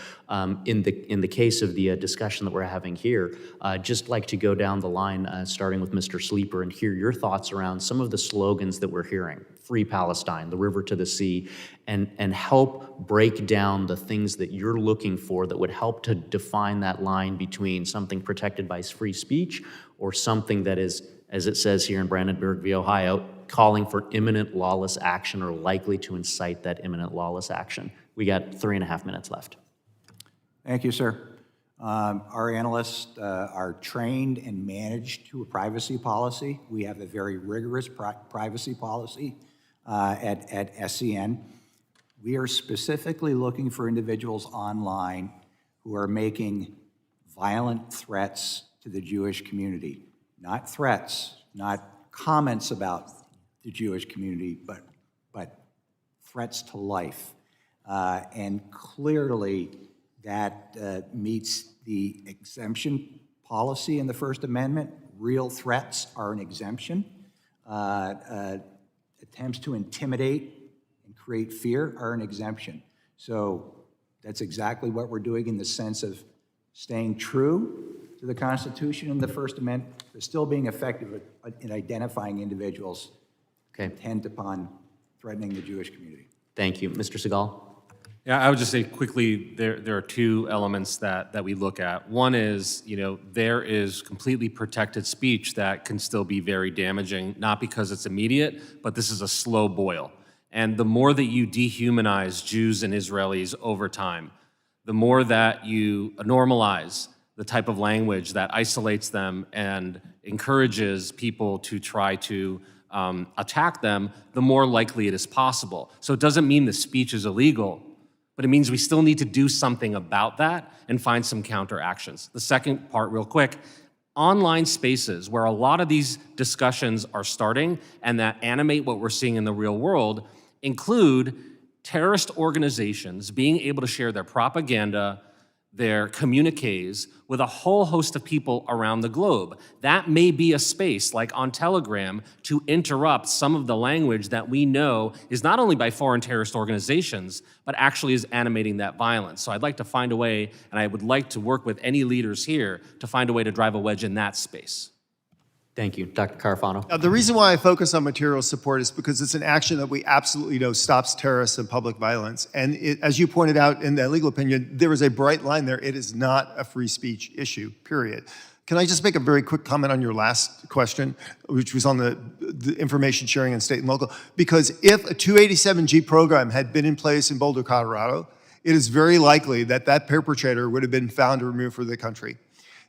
in the case of the discussion that we're having here, just like to go down the line, starting with Mr. Sleeper, and hear your thoughts around some of the slogans that we're hearing. Free Palestine, the river to the sea, and help break down the things that you're looking for that would help to define that line between something protected by free speech or something that is, as it says here in Brandenburg v. Ohio, calling for imminent lawless action or likely to incite that imminent lawless action. We got 3.5 minutes left. Thank you, sir. Our analysts are trained and managed to a privacy policy. We have a very rigorous privacy policy at SCN. We are specifically looking for individuals online who are making violent threats to the Jewish community. Not threats, not comments about the Jewish community, but threats to life. And clearly, that meets the exemption policy in the First Amendment. Real threats are an exemption. Attempts to intimidate and create fear are an exemption. So that's exactly what we're doing in the sense of staying true to to the Constitution and the First Amendment for still being effective in identifying individuals Okay, intent upon threatening the Jewish community. thank you. Mr. Segal? Yeah, I would just say quickly, there are two elements that we look at. One is, there is completely protected speech that can still be very damaging, not because it's immediate, but this is a slow boil. And the more that you dehumanize Jews and Israelis over time, the more that you normalize the type of language that isolates them and encourages people to try to attack them, the more likely it is possible. So it doesn't mean the speech is illegal, but it means we still need to do something about that and find some counteractions. The second part, real quick, online spaces where a lot of these discussions are starting and that animate what we're seeing in the real world include terrorist organizations being able to share their propaganda, their communiques with a whole host of people around the globe. That may be a space, like on Telegram, to interrupt some of the language that we know is not only by foreign terrorist organizations, but actually is animating that violence. So I'd like to find a way, and I would like to work with any leaders here to find a way to drive a wedge in that space. Thank you. Dr. Carafano? Now, the reason why I focus on material support is because it's an action that we absolutely know stops terrorists and public violence. And as you pointed out in that legal opinion, there is a bright line there. It is not a free speech issue, period. Can I just make a very quick comment on your last question, which was on the information sharing in state and local? Because if a 287G program had been in place in Boulder, Colorado, it is very likely that that perpetrator would have been found and removed from the country.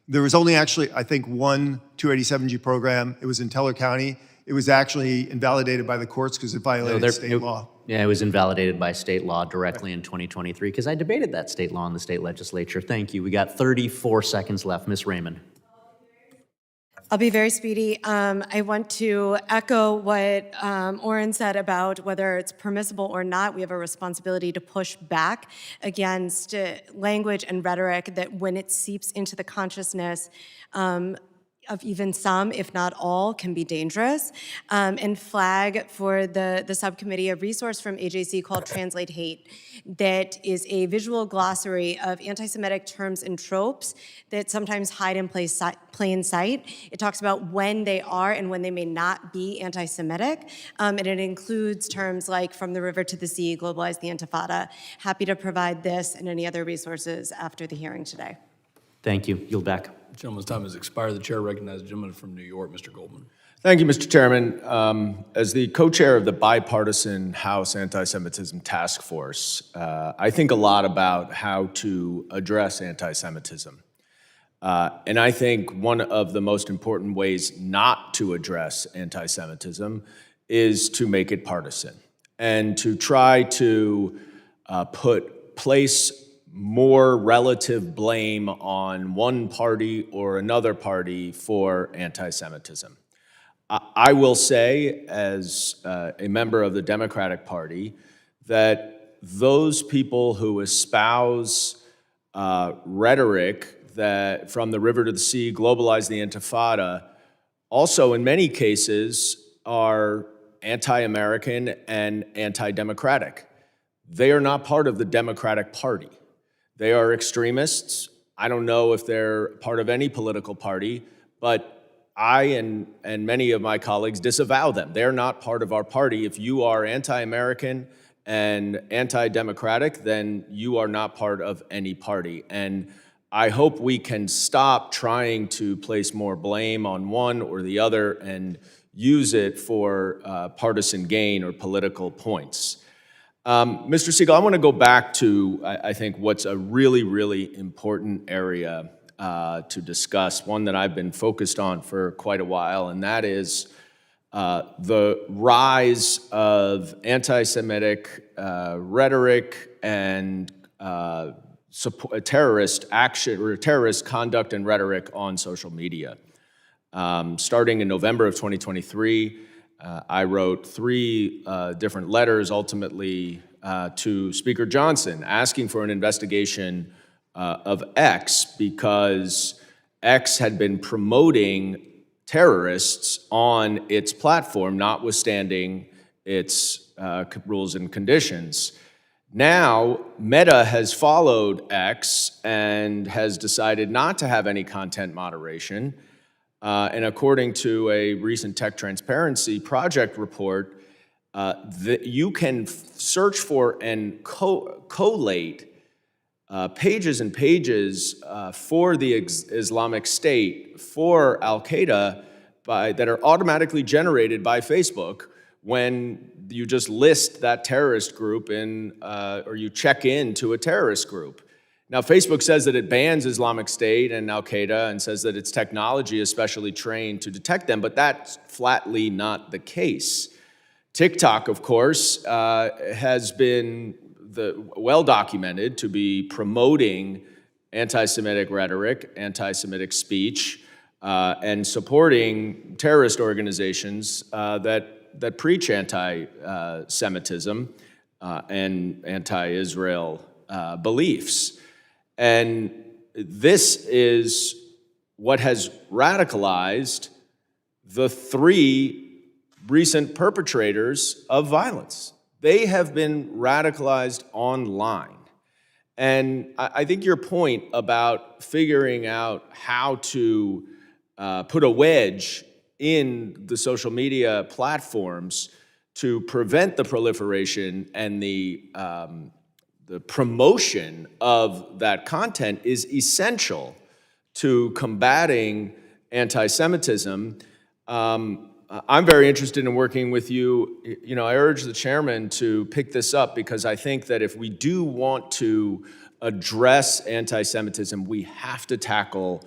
There was only actually, I think, one 287G program. It was in Teller County. It was actually invalidated by the courts because it violated state law. Yeah, it was invalidated by state law directly in 2023 because I debated that state law in the state legislature. Thank you. We got 34 seconds left. Ms. Raymond. I'll be very speedy. I want to echo what Oren said about whether it's permissible or not. We have a responsibility to push back against language and rhetoric that when it seeps into the consciousness of even some, if not all, can be dangerous, and flag for the subcommittee a resource from AJC called Translate Hate that is a visual glossary of anti-Semitic terms and tropes that sometimes hide in plain sight. It talks about when they are and when they may not be anti-Semitic, and it includes terms like from the river to the sea, globalize the Intifada. Happy to provide this and any other resources after the hearing today. Thank you. Yield back. Gentleman's time has expired. The chair recognizes the gentleman from New York, Mr. Goldman. Thank you, Mr. Chairman. As the co-chair of the bipartisan House Anti-Semitism Task Force, I think a lot about how to address anti-Semitism. And I think one of the most important ways not to address anti-Semitism is to make it partisan and to try to place more relative blame on one party or another party for anti-Semitism. I will say, as a member of the Democratic Party, that those people who espouse rhetoric that from the river to the sea, globalize the Intifada, also in many cases are anti-American and anti-democratic. They are not part of the Democratic Party. They are extremists. I don't know if they're part of any political party, but I and many of my colleagues disavow them. They're not part of our party. If you are anti-American and anti-democratic, then you are not part of any party. And I hope we can stop trying to place more blame on one or the other and use it for partisan gain or political points. Mr. Siegel, I want to go back to, I think, what's a really, really important area to discuss, one that I've been focused on for quite a while, and that is the rise of anti-Semitic rhetoric and terrorist action or terrorist conduct and rhetoric on social media. Starting in November of 2023, I wrote 3 different letters ultimately to Speaker Johnson asking for an investigation of X because X had been promoting terrorists on its platform, notwithstanding its rules and conditions. Now, Meta has followed X and has decided not to have any content moderation. And according to a recent Tech Transparency Project report, you can search for and collate pages and pages for the Islamic State, for Al-Qaeda, that are automatically generated by Facebook when you just list that terrorist group or you check in to a terrorist group. Now, Facebook says that it bans Islamic State and Al-Qaeda and says that its technology is specially trained to detect them, but that's flatly not the case. TikTok, of course, has been well documented to be promoting anti-Semitic rhetoric, anti-Semitic speech, and supporting terrorist organizations that preach anti-Semitism and anti-Israel beliefs. And this is what has radicalized the three recent perpetrators of violence. They have been radicalized online. And I think your point about figuring out how to put a wedge in the social media platforms to prevent the proliferation and the promotion of that content is essential to combating anti-Semitism. I'm very interested in working with you. You know, I urge the chairman to pick this up because I think that if we do want to address anti-Semitism, we have to tackle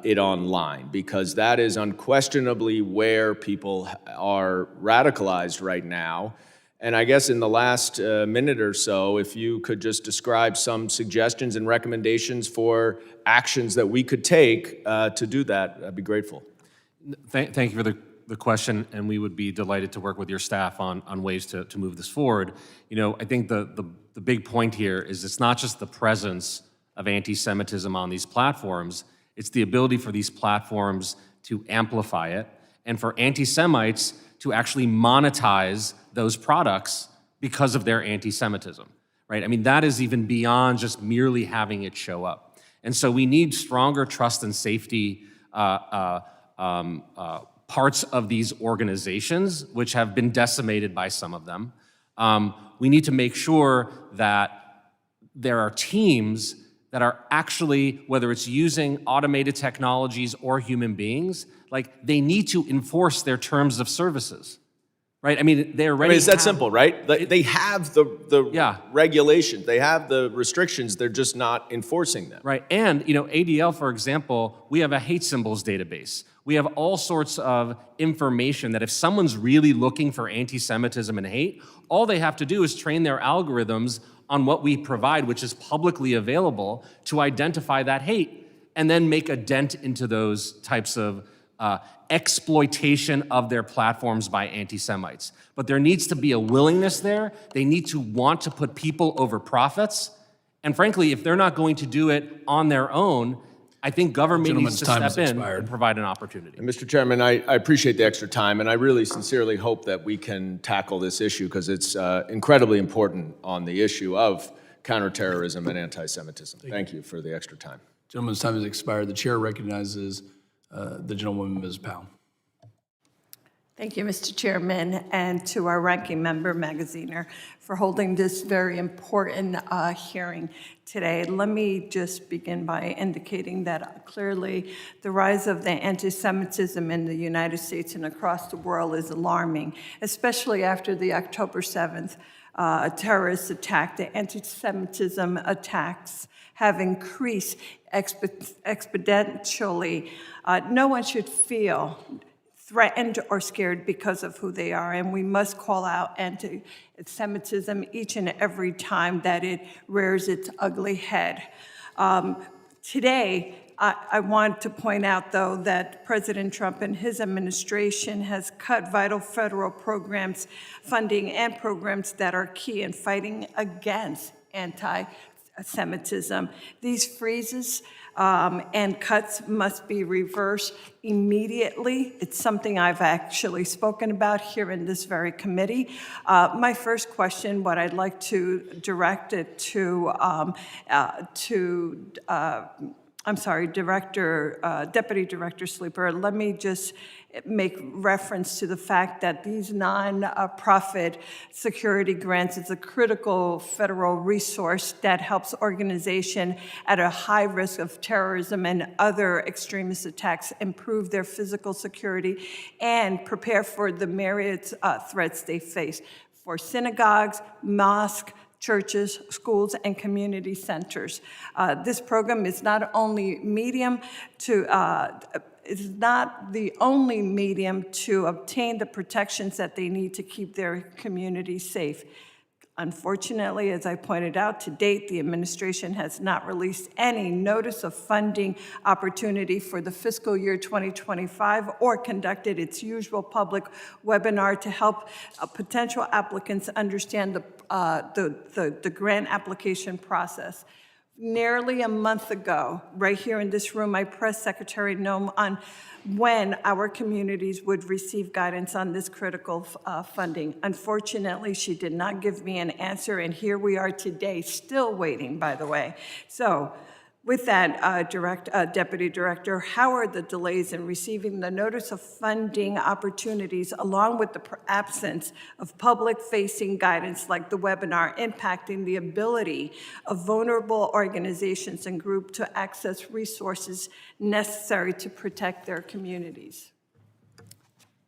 it online, because that is unquestionably where people are radicalized right now. And I guess in the last minute or so, if you could just describe some suggestions and recommendations for actions that we could take to do that, I'd be grateful. Thank you for the question, and we would be delighted to work with your staff on ways to move this forward. You know, I think the big point here is it's not just the presence of anti-Semitism on these platforms, it's the ability for these platforms to amplify it, and for anti-Semites to actually monetize those products because of their anti-Semitism, right? I mean, that is even beyond just merely having it show up. And so we need stronger trust and safety parts of these organizations, which have been decimated by some of them. We need to make sure that there are teams that are actually, whether it's using automated technologies or human beings, like they need to enforce their terms of services, right? I mean, they already it's that simple, right? They have the regulations, they have the restrictions, they're just not enforcing them. Right, and you know, ADL, for example, we have a hate symbols database. We have all sorts of information that if someone's really looking for anti-Semitism and hate, all they have to do is train their algorithms on what we provide, which is publicly available, to identify that hate, and then make a dent into those types of exploitation of their platforms by anti-Semites. But there needs to be a willingness there. They need to want to put people over profits. And frankly, if they're not going to do it on their own, I think government needs to step in and provide an opportunity. And Mr. Chairman, I appreciate the extra time, and I really sincerely hope that we can tackle this issue because it's incredibly important on the issue of counterterrorism and anti-Semitism. Thank you for the extra time. Gentleman's time has expired. The chair recognizes the gentlewoman, Ms. Powell. Thank you, Mr. Chairman, and to our ranking member, Magaziner, for holding this very important hearing today. Let me just begin by indicating that clearly the rise of the anti-Semitism in the United States and across the world is alarming, especially after the October 7th terrorist attack. The anti-Semitism attacks have increased exponentially. No one should feel threatened or scared because of who they are, and we must call out anti-Semitism each and every time that it rears its ugly head. Today, I want to point out, though, that President Trump and his administration has cut vital federal programs, funding, and programs that are key in fighting against anti-Semitism. These freezes and cuts must be reversed immediately. It's something I've actually spoken about here in this very committee. My first question, what I'd like to direct it to Deputy Director Sleeper, let me just make reference to the fact that these non-profit security grants is a critical federal resource that helps organizations at a high risk of terrorism and other extremist attacks improve their physical security and prepare for the myriad threats they face for synagogues, mosques, churches, schools, and community centers. This program is not only is not the only medium to obtain the protections that they need to keep their community safe. Unfortunately, as I pointed out, to date, the administration has not released any notice of funding opportunity for the fiscal year 2025 or conducted its usual public webinar to help potential applicants understand the grant application process. Nearly a month ago, right here in this room, I pressed Secretary Noem on when our communities would receive guidance on this critical funding. Unfortunately, she did not give me an answer, and here we are today, still waiting, by the way. So, with that, Deputy Director, how are the delays in receiving the notice of funding opportunities, along with the absence of public-facing guidance like the webinar, impacting the ability of vulnerable organizations and groups to access resources necessary to protect their communities?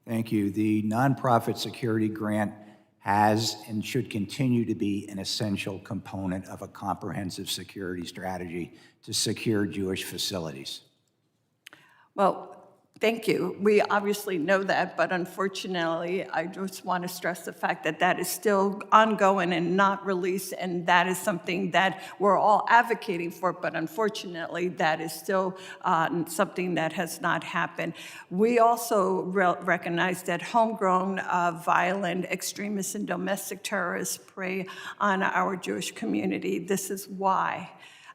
Thank you. The nonprofit security grant has and should continue to be an essential component of a comprehensive security strategy to secure Jewish facilities. Well, thank you. We obviously know that, but unfortunately, I just want to stress the fact that that is still ongoing and not released, and that is something that we're all advocating for, but unfortunately, that is still something that has not happened. We also recognize that homegrown, violent extremists and domestic terrorists prey on our Jewish community. This is why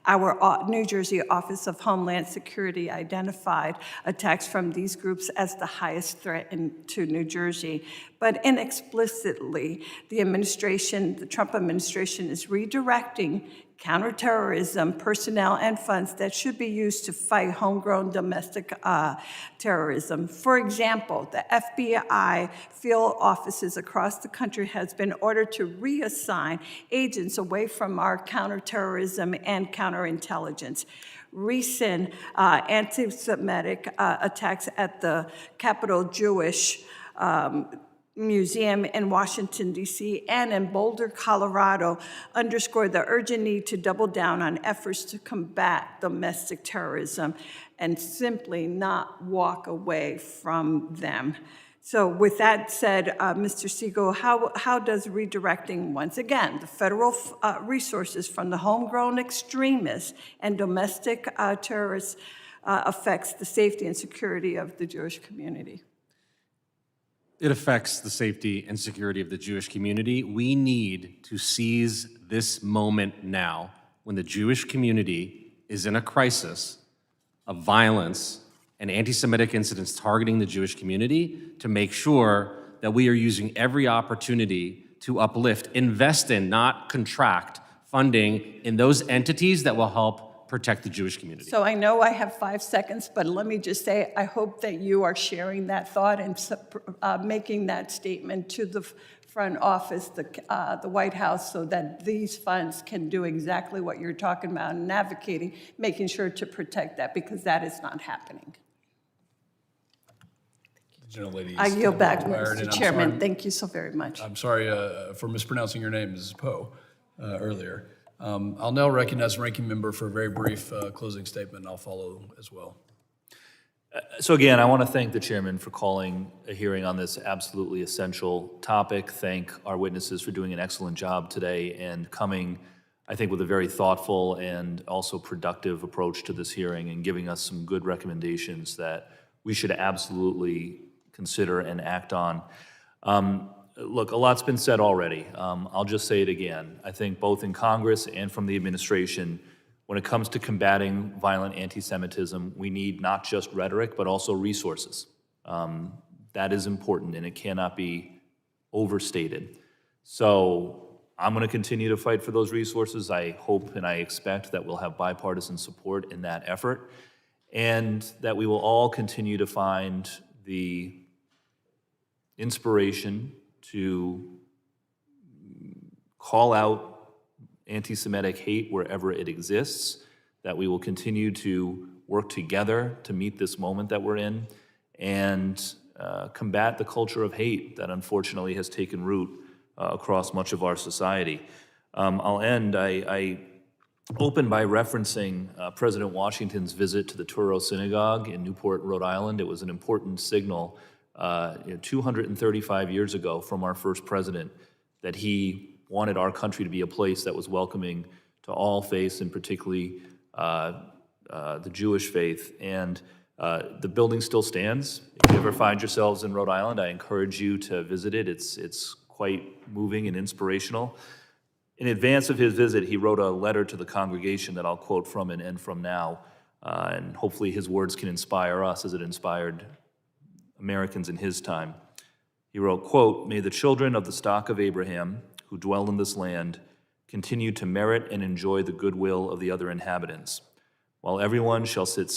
our New Jersey Office of Homeland Security identified attacks from these groups as the highest threat to New Jersey. But inexplicitly, the Trump administration is redirecting counterterrorism personnel and funds that should be used to fight homegrown domestic terrorism. For example, the FBI field offices across the country has been ordered to reassign agents away from our counterterrorism and counterintelligence. Recent anti-Semitic attacks at the Capitol Jewish Museum in Washington, D.C., and in Boulder, Colorado, underscore the urgent need to double down on efforts to combat domestic terrorism and simply not walk away from them. So with that said, Mr. Siegel, how does redirecting, once again, the federal resources from the homegrown extremists and domestic terrorists affects the safety and security of the Jewish community? It affects the safety and security of the Jewish community. We need to seize this moment now when the Jewish community is in a crisis of violence and anti-Semitic incidents targeting the Jewish community to make sure that we are using every opportunity to uplift, invest in, not contract, funding in those entities that will help protect the Jewish community. So I know I have 5 seconds, but let me just say, I hope that you are sharing that thought and making that statement to the front office, the White House, so that these funds can do exactly what you're talking about and advocating, making sure to protect that, because that is not happening. I yield back, Mr. Chairman. Thank you so very much. I'm sorry for mispronouncing your name, Mrs. Poe, earlier. I'll now recognize the ranking member for a very brief closing statement, and I'll follow as well. So again, I want to thank the chairman for calling a hearing on this absolutely essential topic. Thank our witnesses for doing an excellent job today and coming, I think, with a very thoughtful and also productive approach to this hearing and giving us some good recommendations that we should absolutely consider and act on. Look, a lot's been said already. I'll just say it again. I think both in Congress and from the administration, when it comes to combating violent anti-Semitism, we need not just rhetoric, but also resources. That is important, and it cannot be overstated. So I'm going to continue to fight for those resources. I hope and I expect that we'll have bipartisan support in that effort, and that we will all continue to find the inspiration to call out anti-Semitic hate wherever it exists, that we will continue to work together to meet this moment that we're in, and combat the culture of hate that unfortunately has taken root across much of our society. I'll end. I open by referencing President Washington's visit to the Touro Synagogue in Newport, Rhode Island. It was an important signal 235 years ago from our first president that he wanted our country to be a place that was welcoming to all faiths, and particularly the Jewish faith. And the building still stands. If you ever find yourselves in Rhode Island, I encourage you to visit it. It's quite moving and inspirational. In advance of his visit, he wrote a letter to the congregation that I'll quote from and end from now, and hopefully his words can inspire us as it inspired Americans in his time. He wrote, quote, "May the children of the stock of Abraham who dwell in this land continue to merit and enjoy the goodwill of the other inhabitants, while everyone shall sit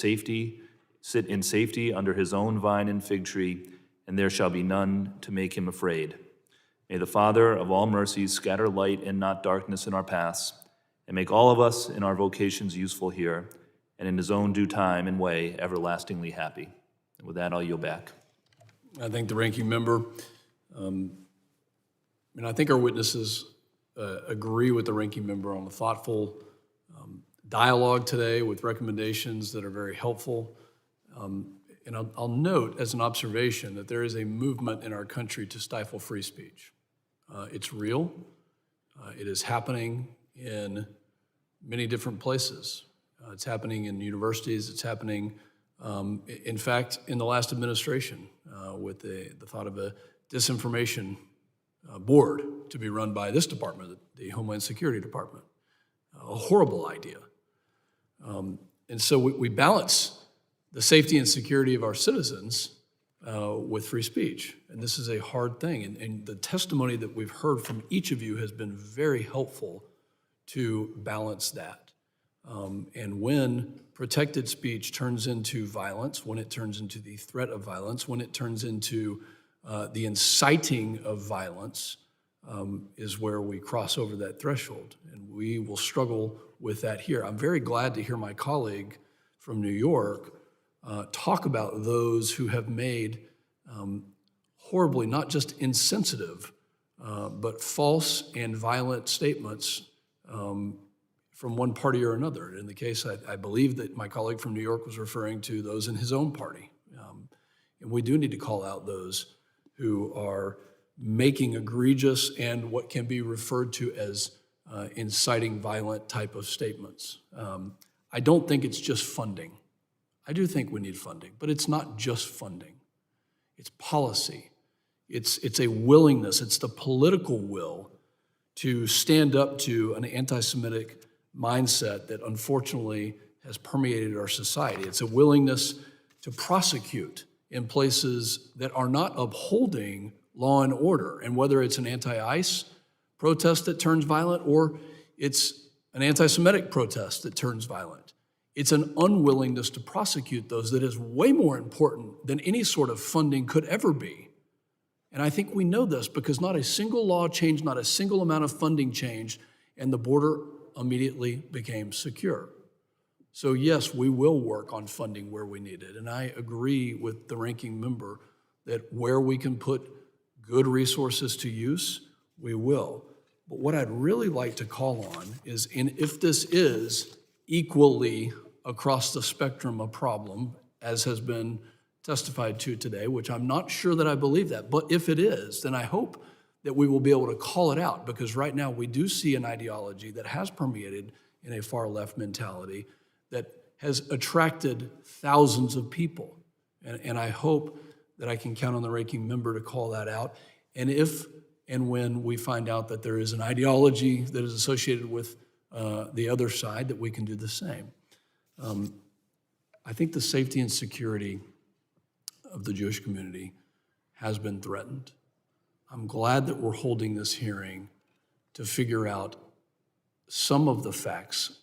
in safety under his own vine and fig tree, and there shall be none to make him afraid. May the Father of all mercies scatter light and not darkness in our paths, and make all of us in our vocations useful here, and in his own due time and way everlastingly happy." And with that, I'll yield back. I thank the ranking member. And I think our witnesses agree with the ranking member on a thoughtful dialogue today with recommendations that are very helpful. And I'll note as an observation that there is a movement in our country to stifle free speech. It's real. It is happening in many different places. It's happening in universities. It's happening, in fact, in the last administration with the thought of a disinformation board to be run by this department, the Homeland Security Department. A horrible idea. And so we balance the safety and security of our citizens with free speech. And this is a hard thing. And the testimony that we've heard from each of you has been very helpful to balance that. And when protected speech turns into violence, when it turns into the threat of violence, when it turns into the inciting of violence, is where we cross over that threshold. And we will struggle with that here. I'm very glad to hear my colleague from New York talk about those who have made horribly, not just insensitive, but false and violent statements from one party or another. In the case, I believe that my colleague from New York was referring to those in his own party. And we do need to call out those who are making egregious and what can be referred to as inciting violent type of statements. I don't think it's just funding. I do think we need funding, but it's not just funding. It's policy. It's a willingness. It's the political will to stand up to an anti-Semitic mindset that unfortunately has permeated our society. It's a willingness to prosecute in places that are not upholding law and order. And whether it's an anti-ICE protest that turns violent or it's an anti-Semitic protest that turns violent, it's an unwillingness to prosecute those that is way more important than any sort of funding could ever be. And I think we know this because not a single law changed, not a single amount of funding changed, and the border immediately became secure. So yes, we will work on funding where we need it. And I agree with the ranking member that where we can put good resources to use, we will. But what I'd really like to call on is, and if this is equally across the spectrum a problem, as has been testified to today, which I'm not sure that I believe that, but if it is, then I hope that we will be able to call it out, because right now we do see an ideology that has permeated in a far left mentality that has attracted thousands of people. And I hope that I can count on the ranking member to call that out. And if and when we find out that there is an ideology that is associated with the other side that we can do the same. I think the safety and security of the Jewish community has been threatened. I'm glad that we're holding this hearing to figure out some of the facts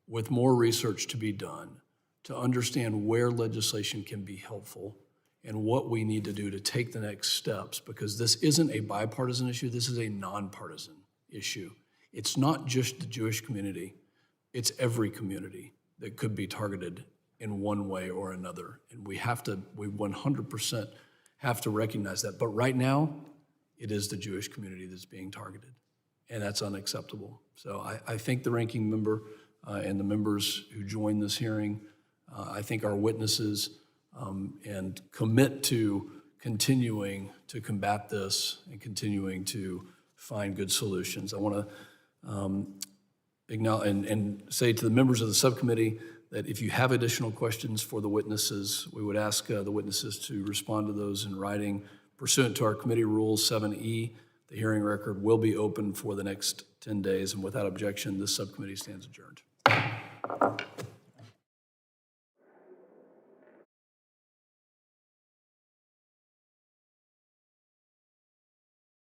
with more research to be done to understand where legislation can be helpful and what we need to do to take the next steps, because this isn't a bipartisan issue, this is a nonpartisan issue. It's not just the Jewish community, it's every community that could be targeted in one way or another. And we 100% have to recognize that. But right now, it is the Jewish community that's being targeted, and that's unacceptable. So I thank the ranking member and the members who joined this hearing. I thank our witnesses and commit to continuing to combat this and continuing to find good solutions. I want to acknowledge and say to the members of the subcommittee that if you have additional questions for the witnesses, we would ask the witnesses to respond to those in writing. Pursuant to our committee rules 7E, the hearing record will be open for the next 10 days, and without objection, this subcommittee stands adjourned.